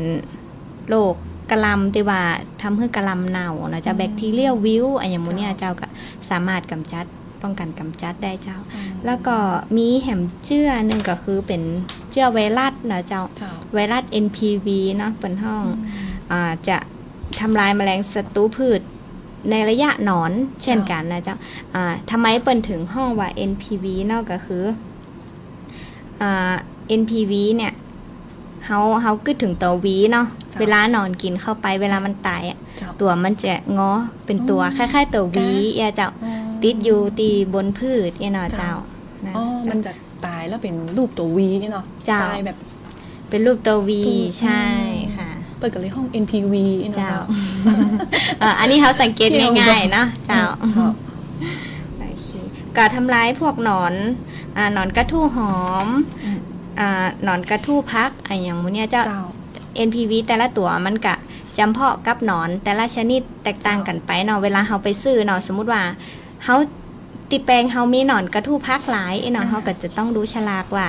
โรคกระลำที่ว่าทำให้กระลำเน่านะจะแบคทีเรียวิวอย่างโมเนียเจ้าก็สามารถกำจัดป้องกันกำจัดได้เจ้าแล้วก็มีแหมเชื้อหนึ่งก็คือเป็นเชื้อไวรัสนะเจ้าไวรัส NPV เนาะเป็นห้องจะทำลายแมลงศัตรูพืชในระยะหนอนเช่นกันนะเจ้าทำไมเปิดถึงห้องว่า NPV เนาะก็คือNPV เนี่ยเขากึดถึงตัววีเนาะเวลานอนกินเข้าไปเวลามันตายตัวมันจะง้อเป็นตัวคล้ายๆตัววีเจ้าติดอยู่ตีบนพืชเนาะเจ้ามันจะตายแล้วเป็นรูปตัววีเนาะตายแบบเป็นรูปตัววีใช่ค่ะเปิดกันเลยห้อง NPV เจ้าอันนี้เขาสังเกตง่ายๆเนาะเจ้าก็ทำลายพวกหนอนกระทู้หอมหนอนกระทู้พักอย่างมูเนี่ยเจ้า NPV แต่ละตัวมันกะจำเพาะกับหนอนแต่ละชนิดแตกต่างกันไปเนาะเวลาเขาไปซื้อเนาะสมมุติว่าเขาติแปลงเขามีหนอนกระทู้พักหลายหนอนเขาก็จะต้องดูฉลากว่า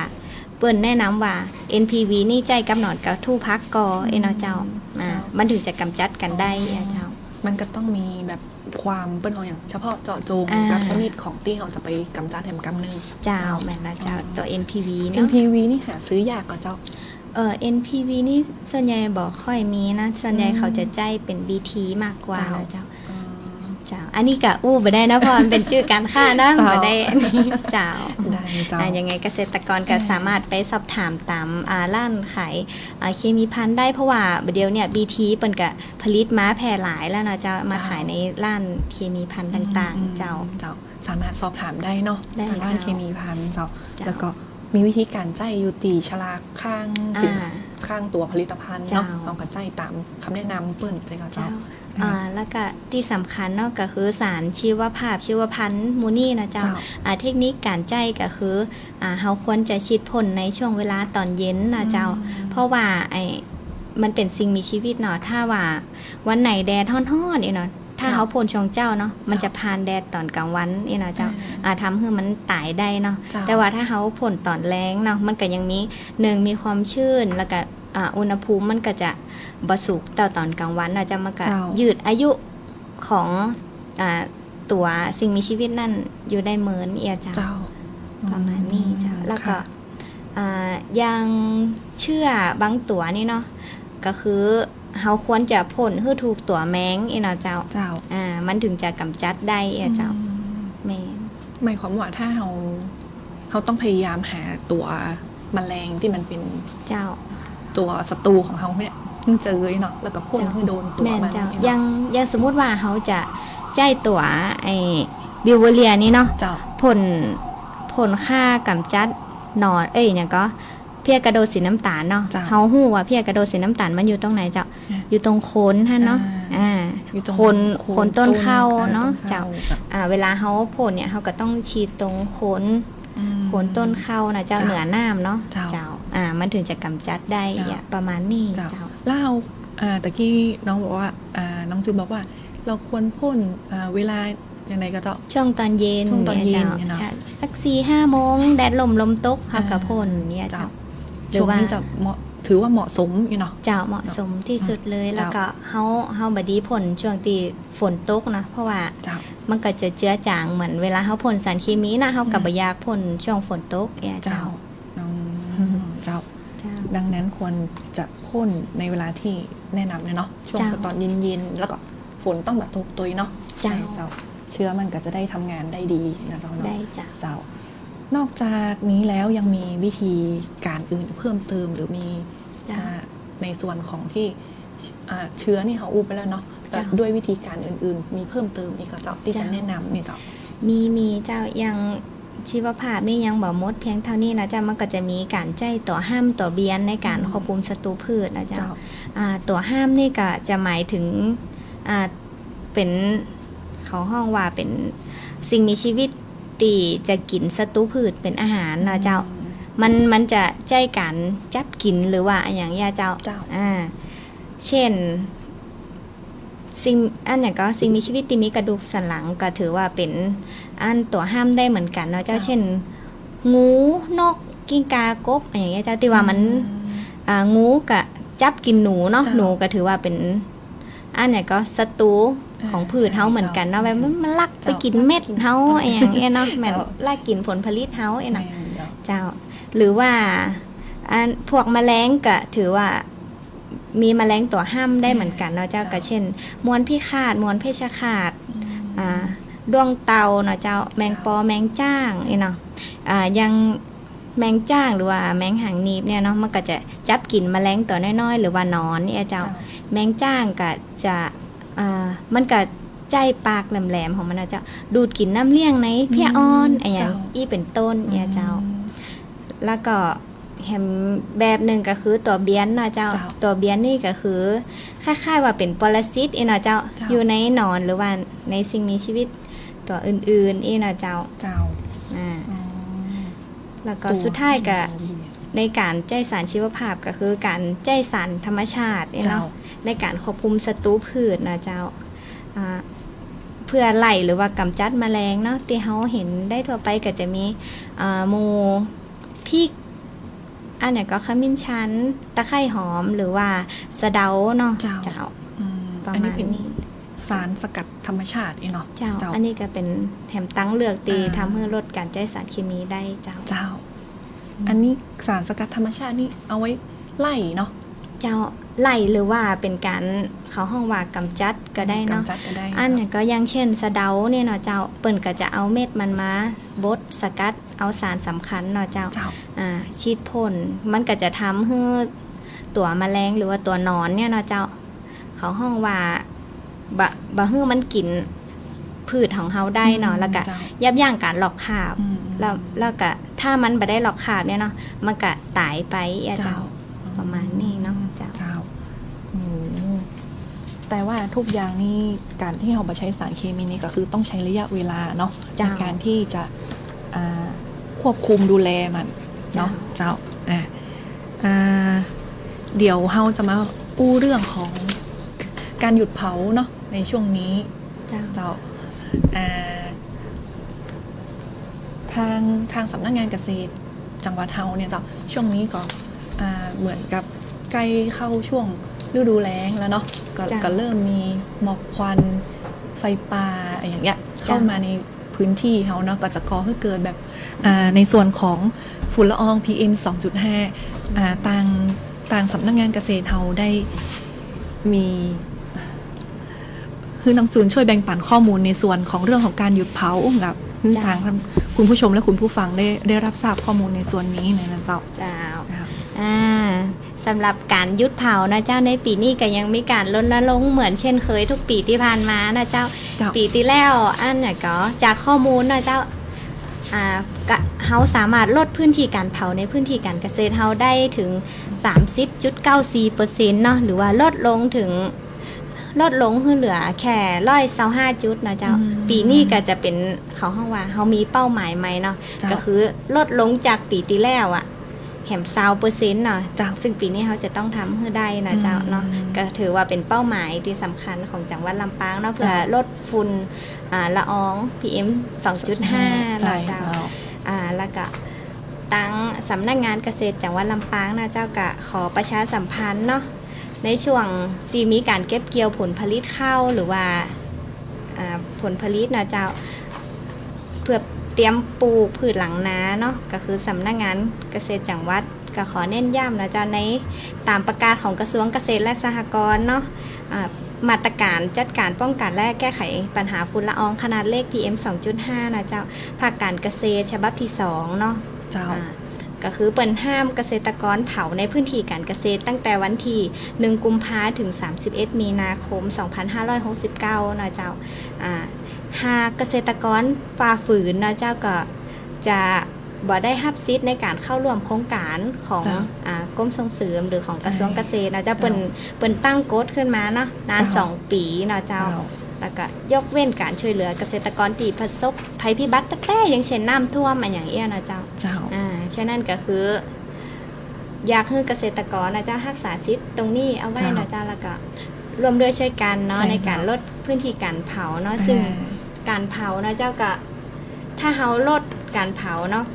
เปิ้นแนะนำว่า NPV นี่ใจกับหนอนกระทู้พักกอเนาะเจ้ามันถึงจะกำจัดกันได้เจ้ามันก็ต้องมีแบบความเปิ้นเอาอย่างเฉพาะเจาะจงกับชนิดของที่เราจะไปกำจัดแหมกำนึงเจ้าแม่นละเจ้าตัว NPV เนาะ NPV นี่หาซื้อยากกว่าเจ้าNPV นี่ส่วนใหญ่บอกค่อยมีนะส่วนใหญ่เขาจะใจเป็น BT มากกว่านะเจ้าอันนี้กะบ่ได้นะเพราะมันเป็นชื่อการค้านะบ่ได้เจ้ายังไงเกษตรกรก็สามารถไปสอบถามตามร้านขายเคมีภัณฑ์ได้เพราะว่าเดี๋ยวเนี่ย BT เปิ้นก็ผลิตมาแพร่หลายแล้วนะเจ้ามาขายในร้านเคมีภัณฑ์ต่างๆเจ้าสามารถสอบถามได้เนาะทางร้านเคมีภัณฑ์เจ้าแล้วก็มีวิธีการใจอยู่ตีฉลากข้างข้างตัวผลิตภัณฑ์เนาะต้องกระใจตามคำแนะนำเปิ้นใจกับเจ้าแล้วก็ที่สำคัญเนาะก็คือสารชีวภาพชีวพันธุ์มูนี่นะเจ้าเทคนิคการใจก็คือเฮาควรจะฉีดพ่นในช่วงเวลาตอนเย็นนะเจ้าเพราะว่ามันเป็นสิ่งมีชีวิตเนาะถ้าว่าวันไหนแดดร้อนๆเนาะถ้าเขาพ่นช่วงเจ้าเนาะมันจะผ่านแดดตอนกลางวันเนาะเจ้าทำให้มันตายได้เนาะแต่ว่าถ้าเขาพ่นตอนแรงเนาะมันก็ยังมีความชื้นแล้วก็อุณหภูมิมันก็จะบ่สุกแต่ตอนกลางวันจะมันก็ยืดอายุของตัวสิ่งมีชีวิตนั่นอยู่ได้เหมือนเจ้าประมาณนี้เจ้าแล้วก็ยังเชื่อบางตัวนี่เนาะก็คือเขาควรจะพ่นให้ถูกตัวแมงเนาะเจ้ามันถึงจะกำจัดได้เจ้าแม่หมายความว่าถ้าเขาต้องพยายามหาตัวแมลงที่มันเป็นเจ้าตัวศัตรูของเขาเนี่ยเจอเนาะแล้วก็พ่นให้โดนตัวมันยังสมมุติว่าเขาจะใจตัวบิวเวเรียนี่เนาะพ่นฆ่ากำจัดหนอนอย่างก็เพี้ยกระโดดสีน้ำตาลเนาะเขาหู้ว่าเพี้ยกระโดดสีน้ำตาลมันอยู่ตรงไหนเจ้าอยู่ตรงโคนท่านเนาะโคนต้นข้าวเนาะเจ้าเวลาเขาพ่นเนี่ยเขาก็ต้องฉีดตรงโคนต้นข้าวนะเจ้าเหนือน้ำเนาะเจ้ามันถึงจะกำจัดได้ประมาณนี้เจ้าแล้วตะกี้น้องบอกว่าน้องจูบอกว่าเราควรพ่นเวลาอย่างไรก็ต้องช่วงตอนเย็นเนี่ยสัก 4-5 โมงแดดลมตกพักกับพ่นเนี่ยเจ้าช่วงนี้จะถือว่าเหมาะสมอยู่เนาะเจ้าเหมาะสมที่สุดเลยแล้วก็เฮาบดีผลช่วงที่ฝนตกนะเพราะว่ามันก็จะเจือจางเหมือนเวลาเฮาพ่นสารเคมีนะเฮาก็บ่อยากพ่นช่วงฝนตกเจ้าดังนั้นควรจะพ่นในเวลาที่แนะนำเนาะช่วงตอนเย็นๆแล้วก็ ฝนต้องตกตัวเนาะ เจ้า เจ้าเชื้อมันก็จะได้ทำงานได้ดีนะเจ้าเนาะ ได้จ้ะ เจ้านอกจากนี้แล้วยังมีวิธีการอื่นเพิ่มเติมหรือมี จ้ะ ในส่วนของที่เชื้อนี่เขาอู้ไปแล้วเนาะแต่ จ้ะ ด้วยวิธีการอื่นๆ มีเพิ่มเติมอีกกับเจ้าที่จะ จ้ะ แนะนำนี่เจ้า มีเจ้ายังชีวภาพนี่ยังบ่หมดเพียงเท่านี้นะเจ้ามันก็จะมีการใจตัวห้ามตัวเบียนในการควบคุมศัตรูพืชนะเจ้า เจ้า ตัวห้ามนี่ก็จะหมายถึงเป็นเขาห้องว่าเป็นสิ่งมีชีวิตตีจะกินศัตรูพืชเป็นอาหารนะเจ้า มันจะใจการจับกินหรือว่าอย่างยาเจ้า เจ้า เช่นสิ่งอันไหนก็สิ่งมีชีวิตที่มีกระดูกสันหลังก็ถือว่าเป็นอันตัวห้ามได้เหมือนกันเนาะเจ้า เจ้า เช่น งูนกกิ้งกากบอย่างเงี้ยเจ้าที่ว่ามันงูกะจับกินหนูเนาะ เจ้า หนูก็ถือว่าเป็นอันไหนก็ศัตรูของพืชเฮาเหมือนกันเนาะแบบมันลักไปกินเม็ดเฮาอย่างเงี้ยเนาะแม่นลักกินผลผลิตเฮาเนาะ เจ้าหรือว่าพวกแมลงก็ถือว่ามีแมลงตัวห้ามได้เหมือนกันเนาะเจ้าก็เช่นมวนพิฆาตมวนเพชฌฆาตดวงเตาเนาะเจ้าแมงปอแมงจ้างเนาะยังแมงจ้างหรือว่าแมงหางหนีบเนี่ยเนาะมันก็จะจับกินแมลงตัวน้อยๆหรือว่าหนอนเนี่ยเจ้าแมงจ้างก็จะมันก็ใจปากแหลมๆของมันนะเจ้าดูดกินน้ำเลี้ยงในเพี้ยอ้อนอย่างอี้เป็นต้นเนี่ยเจ้า แล้วก็แฮมแบบหนึ่งก็คือตัวเบียนเนาะเจ้า ตัวเบียนนี่ก็คือคล้ายๆว่าเป็นปรสิตเนาะเจ้า อยู่ในหนอนหรือว่าในสิ่งมีชีวิตตัวอื่นๆเนาะเจ้า เจ้า แล้วก็สุดท้ายก็ในการใจสารชีวภาพก็คือการใจสารธรรมชาติเนาะในการควบคุมศัตรูพืชนะเจ้าเพื่อไล่หรือว่ากำจัดแมลงเนาะที่เขาเห็นได้ทั่วไปก็จะมีหมูพริกอันไหนก็ขมิ้นชันตะไคร่หอมหรือว่าสะเดาเนาะ เจ้า ประ อัน มา นี้ ณ เป็น นี้ สารสกัดธรรมชาติเนาะ เจ้า อันนี้ก็เป็นแถมตั้งเลือกตี อ่า ทำให้ลดการใช้สารเคมีได้เจ้า เจ้า อันนี้สารสกัดธรรมชาตินี่เอาไว้ไล่เนาะ เจ้าไล่หรือว่าเป็นการเขาห้องว่ากำจัดก็ได้เนาะ กำจัดก็ได้ อันนี้ก็อย่างเช่นสะเดาเนี่ยเนาะเจ้าเปิ่นก็จะเอาเม็ดมันมาบดสกัดเอาสารสำคัญเนาะเจ้า เจ้า ฉีดพ่นมันก็จะทำให้ตัวแมลงหรือว่าตัวหนอนเนี่ยเนาะเจ้า เขาห้องว่าบะฮื้อมันกินพืชของเฮาได้เนาะแล้วก็ เจ้า ยับยั้งการหลอกคราบ อืม แล้วก็ถ้ามันบ่ได้หลอกคราบเนี่ยเนาะมันก็ตายไปอะเจ้าประมาณนี้เนาะเจ้า เจ้าแต่ว่าทุกอย่างนี่การที่เราไปใช้สารเคมีนี่ก็คือต้องใช้ระยะเวลาเนาะใน เจ้า การที่จะควบคุมดูแลมันเนาะ เจ้า เจ้าเดี๋ยวเราจะมาอู้เรื่องของการหยุดเผาเนาะในช่วงนี้ เจ้า เจ้าทางสำนักงานเกษตรจังหวัดเฮาเนี่ยเจ้าช่วงนี้ก็เหมือนกับใกล้เข้าช่วงฤดูแล้งแล้วเนาะก็เริ่มมีหมอกควันไฟป่าอย่างเงี้ยเข้ามาในพื้นที่เฮาเนาะก็จะก่อให้เกิดแบบในส่วนของฝุ่นละออง PM 2.5ต่างสำนักงานเกษตรเฮาได้มีคือน้องจูนช่วยแบ่งปันข้อมูลในส่วนของเรื่องของการหยุดเผากับทางคุณผู้ชมและคุณผู้ฟังได้รับทราบข้อมูลในส่วนนี้ในนั้นเจ้า เจ้าสำหรับการยุดเผานะเจ้าในปีนี้ก็ยังมีการรณรงค์เหมือนเช่นเคยทุกปีที่ผ่านมานะเจ้า ปีที่แล้วอันเนี่ยก็จากข้อมูลนะเจ้าเฮาสามารถลดพื้นที่การเผาในพื้นที่การเกษตรเฮาได้ถึง 30.94% เนาะหรือว่าลดลงเหลือแค่125จุดนะเจ้า ปีนี้ก็จะเป็นเขาห้องว่าเฮามีเป้าหมายใหม่เนาะก็คือลดลงจากปีที่แล้วอะแหม20%เนาะซึ่งปีนี้เขาจะต้องทำให้ได้นะเจ้าเนาะก็ถือว่าเป็นเป้าหมายที่สำคัญของจังหวัดลำปางเนาะเพื่อลดฝุ่นละออง PM 2.5 นะเจ้าแล้วก็ตั้งสำนักงานเกษตรจังหวัดลำปางนะเจ้าก็ขอประชาสัมพันธ์เนาะในช่วงที่มีการเก็บเกี่ยวผลผลิตข้าวหรือว่าผลผลิตนะเจ้าเพื่อเตรียมปลูกพืชหลังนาเนาะก็คือสำนักงานเกษตรจังหวัดก็ขอเน้นย้ำนะเจ้าในตามประกาศของกระทรวงเกษตรและสหกรณ์เนาะ มาตรการจัดการป้องกันและแก้ไขปัญหาฝุ่นละอองขนาดเล็ก PM 2.5 นะเจ้าภาคการเกษตรฉบับที่2เนาะ เจ้า ก็คือเปิดห้ามเกษตรกรเผาในพื้นที่การเกษตรตั้งแต่วันที่1กุมภาถึง31มีนาคม2569นะเจ้าหากเกษตรกรฝ่าฝืนนะเจ้าก็จะบ่ได้รับสิทธิ์ในการเข้าร่วมโครงการของกรมส่งเสริมหรือของกระทรวงเกษตรนะเจ้าเปิ้นตั้งกฎขึ้นมาเนาะนาน2 ปีนะเจ้าแล้วก็ยกเว้นการช่วยเหลือเกษตรกรที่ประสบภัยพิบัติแต่อย่างเช่นน้ำท่วมอย่างเอี้ยนะเจ้าฉะนั้นก็คืออยากให้เกษตรกรนะเจ้ารักษาสิทธิ์ตรงนี้เอาไว้นะเจ้าแล้วก็ร่วมด้วยช่วยกันเนาะในการลดพื้นที่การเผาเนาะซึ่งการเผานะเจ้าก็ถ้าเฮาลดการเผาเนาะ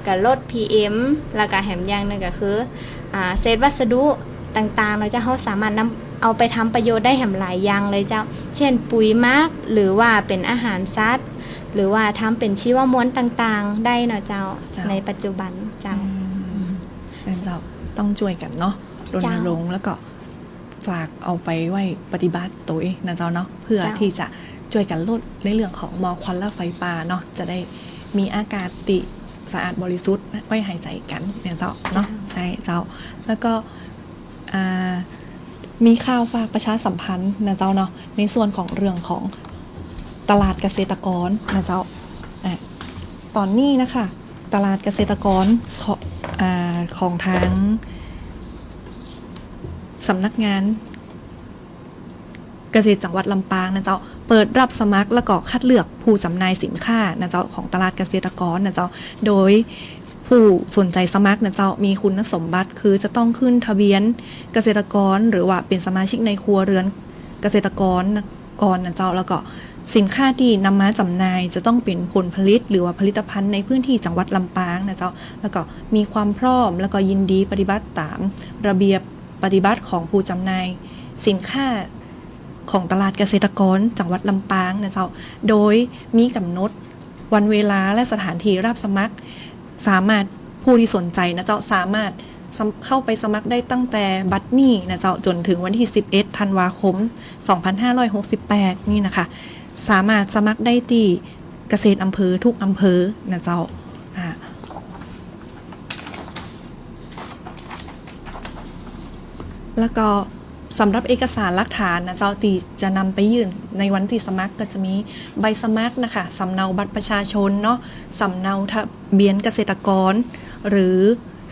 ก็ลด PM แล้วก็แถมอย่างนึงก็คือเศษวัสดุต่างๆเราจะเฮาสามารถนำเอาไปทำประโยชน์ได้แถมหลายอย่างเลยเจ้าเช่นปุ๋ยหมักหรือว่าเป็นอาหารสัตว์หรือว่าทำเป็นชีวมวลต่างๆได้เนาะเจ้าในปัจจุบันเจ้าเจ้าต้องช่วยกันเนาะรณรงค์แล้วก็ฝากเอาไปไว้ปฏิบัติตัวเองนะเจ้าเนาะเพื่อที่จะช่วยกันลดในเรื่องของหมอกควันและไฟป่าเนาะจะได้มีอากาศดีสะอาดบริสุทธิ์ไว้หายใจกันเนี่ยเจ้าเนาะใช่เจ้าแล้วก็มีข่าวฝากประชาสัมพันธ์นะเจ้าเนาะในส่วนของเรื่องของตลาดเกษตรกรนะเจ้าตอนนี้นะคะตลาดเกษตรกรของทางสำนักงานเกษตรจังหวัดลำปางนะเจ้าเปิดรับสมัครและก็คัดเลือกผู้จำหน่ายสินค้านะเจ้าของตลาดเกษตรกรนะเจ้าโดยผู้สนใจสมัครนะเจ้ามีคุณสมบัติคือจะต้องขึ้นทะเบียนเกษตรกรหรือว่าเป็นสมาชิกในครัวเรือนเกษตรกรนะเจ้าแล้วก็สินค้าที่นำมาจำหน่ายจะต้องเป็นผลผลิตหรือว่าผลิตภัณฑ์ในพื้นที่จังหวัดลำปางนะเจ้าแล้วก็มีความพร้อมแล้วก็ยินดีปฏิบัติตามระเบียบปฏิบัติของผู้จำหน่ายสินค้าของตลาดเกษตรกรจังหวัดลำปางนะเจ้าโดยมีกำหนดวันเวลาและสถานที่รับสมัครสามารถผู้ที่สนใจนะเจ้าสามารถเข้าไปสมัครได้ตั้งแต่บัดนี้นะเจ้าจนถึงวันที่11ธันวาคม2568นี่นะคะสามารถสมัครได้ที่เกษตรอำเภอทุกอำเภอนะเจ้าแล้วก็สำหรับเอกสารหลักฐานนะเจ้าตีจะนำไปยื่นในวันที่สมัครก็จะมีใบสมัครนะคะสำเนาบัตรประชาชนเนาะสำเนาทะเบียนเกษตรกรหรือ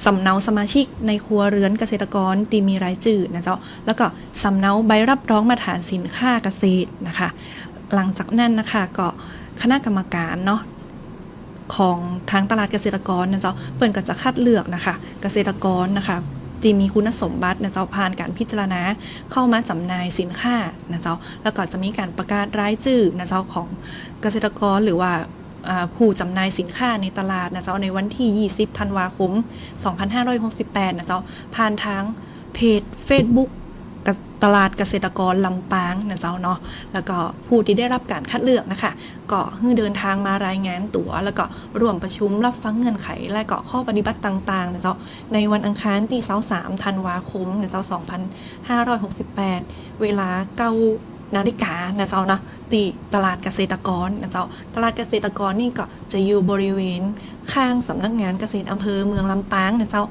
สำเนาสมาชิกในครัวเรือนเกษตรกรที่มีรายชื่อนะเจ้าแล้วก็สำเนาใบรับรองมาตรฐานสินค้าเกษตรนะคะหลังจากนั้นนะคะก็คณะกรรมการเนาะของทางตลาดเกษตรกรนะเจ้าเปิ่นก็จะคัดเลือกนะคะเกษตรกรนะคะที่มีคุณสมบัตินะเจ้าผ่านการพิจารณาเข้ามาจำหน่ายสินค้านะเจ้าแล้วก็จะมีการประกาศรายชื่อนะเจ้าของเกษตรกรหรือว่าผู้จำหน่ายสินค้าในตลาดนะเจ้าในวันที่20ธันวาคม2568นะเจ้าผ่านทางเพจ Facebook ตลาดเกษตรกรลำปางนะเจ้าเนาะแล้วก็ผู้ที่ได้รับการคัดเลือกนะคะก็ให้เดินทางมารายงานตั๋วแล้วก็ร่วมประชุมรับฟังเงื่อนไขและก็ข้อปฏิบัติต่างๆนะเจ้าในวันอังคารที่23ธันวาคมนะเจ้า2568เวลา9 นาฬิกานะเจ้านะที่ตลาดเกษตรกรนะเจ้าตลาดเกษตรกรนี่ก็จะอยู่บริเวณข้างสำนักงานเกษตรอำเภอเมืองลำปางนะเจ้า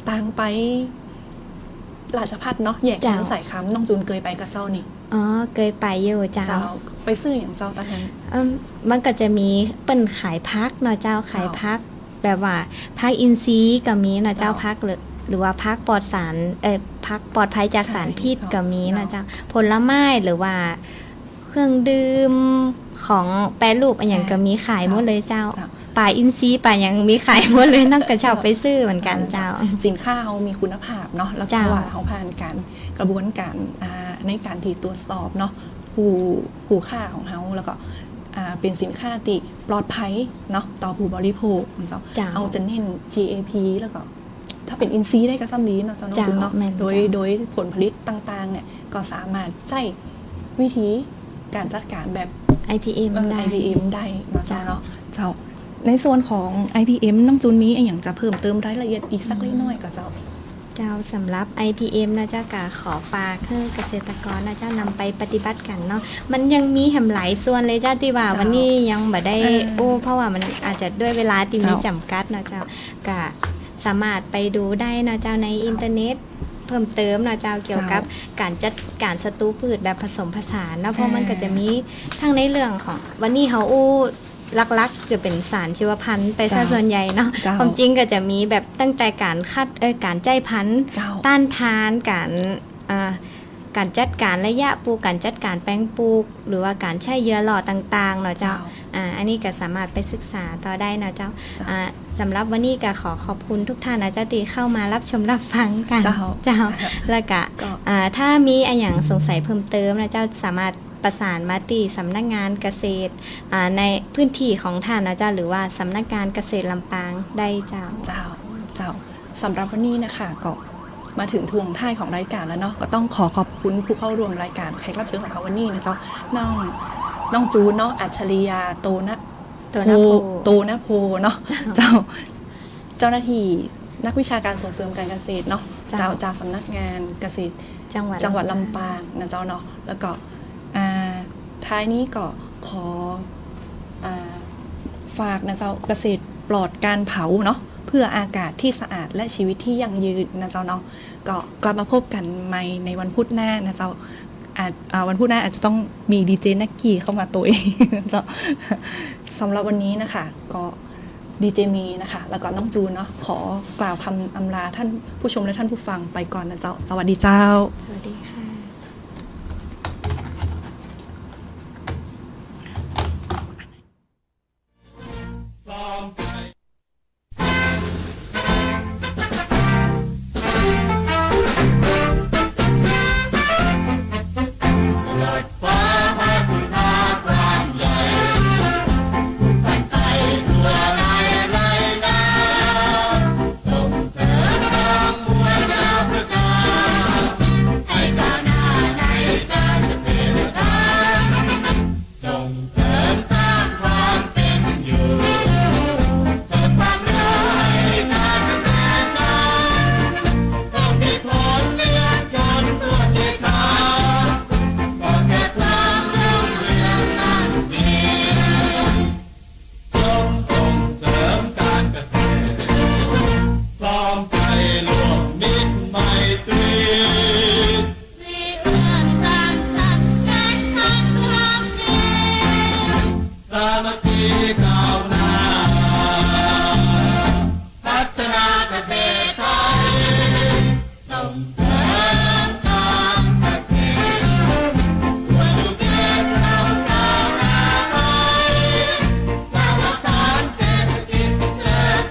ต่างไปราชภัฏเนาะแยกทางสายค้ำน้องจูนเคยไปกับเจ้านี่อ๋อเคยไปอยู่เจ้าไปซื้ออย่างเจ้าตาแทนมันก็จะมีเปิ้นขายพักเนาะเจ้าขายพักแบบว่าพักอินทรีย์ก็มีนะเจ้าพักหรือว่าพักปลอดสารพักปลอดภัยจากสารพิษก็มีนะเจ้าผลไม้หรือว่าเครื่องดื่มของแปรรูปอย่างก็มีขายหมดเลยเจ้าป่าอินทรีย์ป่ายังมีขายหมดเลยนักกระเช้าไปซื้อเหมือนกันเจ้าสินค้าเขามีคุณภาพเนาะแล้วก็ว่าเขาผ่านการกระบวนการในการที่ตรวจสอบเนาะผู้ค่าของเขาแล้วก็เป็นสินค้าที่ปลอดภัยเนาะต่อผู้บริโภคเอาจะเน้น GAP แล้วก็ถ้าเป็นอินทรีย์ได้ก็ซ้ำดีเนาะเจ้าน้องจุนเนาะโดยผลผลิตต่างๆเนี่ยก็สามารถใช้วิธีการจัดการแบบ IPM ได้เนาะเจ้าเนาะเจ้าในส่วนของ IPM น้องจูนมีอย่างจะเพิ่มเติมรายละเอียดอีกสักเล็กน้อยกับเจ้า เจ้าสำหรับ IPM นะเจ้ากะขอฝากให้เกษตรกรนะเจ้านำไปปฏิบัติกันเนาะมันยังมีแหมหลายส่วนเลยเจ้าที่ว่าวันนี้ยังบ่ได้เพราะว่ามันอาจจะด้วยเวลาที่มีจำกัดนะเจ้ากะสามารถไปดูได้นะเจ้าในอินเทอร์เน็ตเพิ่มเติมนะเจ้าเกี่ยวกับการจัดการศัตรูพืชแบบผสมผสานนะเพราะมันก็จะมีทั้งในเรื่องของวันนี้เขาลักๆจะเป็นสารชีวพันธุ์ไปซะส่วนใหญ่เนาะความจริงก็จะมีแบบตั้งแต่การคัดการใจพันธุ์ต้านทานการจัดการระยะปลูกการจัดการแปลงปลูกหรือว่าการใช้เยื่อหล่อต่างๆเนาะเจ้าอันนี้ก็สามารถไปศึกษาต่อได้นะเจ้าสำหรับวันนี้ก็ขอบคุณทุกท่านนะเจ้าที่เข้ามารับชมรับฟังกันเจ้าแล้วก็ถ้ามีอย่างสงสัยเพิ่มเติมนะเจ้าสามารถประสานมาที่สำนักงานเกษตรในพื้นที่ของท่านนะเจ้าหรือว่าสำนักงานเกษตรลำปางได้เจ้าสำหรับวันนี้นะคะก็มาถึงทวงท้ายของรายการแล้วเนาะก็ต้องขอบคุณผู้เข้าร่วมรายการแขกรับเชิญของเราวันนี้นะเจ้าน้องจูนเนาะอัจฉริยาโตนะโพเนาะเจ้าหน้าที่นักวิชาการส่งเสริมการเกษตรเนาะจากสำนักงานเกษตรจังหวัดลำปางนะเจ้าเนาะแล้วก็ท้ายนี้ก็ขอฝากนะเจ้าเกษตรปลอดการเผาเนาะเพื่ออากาศที่สะอาดและชีวิตที่ยั่งยืนนะเจ้าเนาะก็กลับมาพบกันใหม่ในวันพุธหน้านะเจ้าวันพุธหน้าอาจจะต้องมีดีเจนักกี้เข้ามาตัวเองเจ้าสำหรับวันนี้นะคะก็ดีเจมีนะคะแล้วก็น้องจูนเนาะขอกล่าวคำอำลาท่านผู้ชมและท่านผู้ฟังไปก่อนนะเจ้าสวัสดีเจ้าสวัสดีค่ะ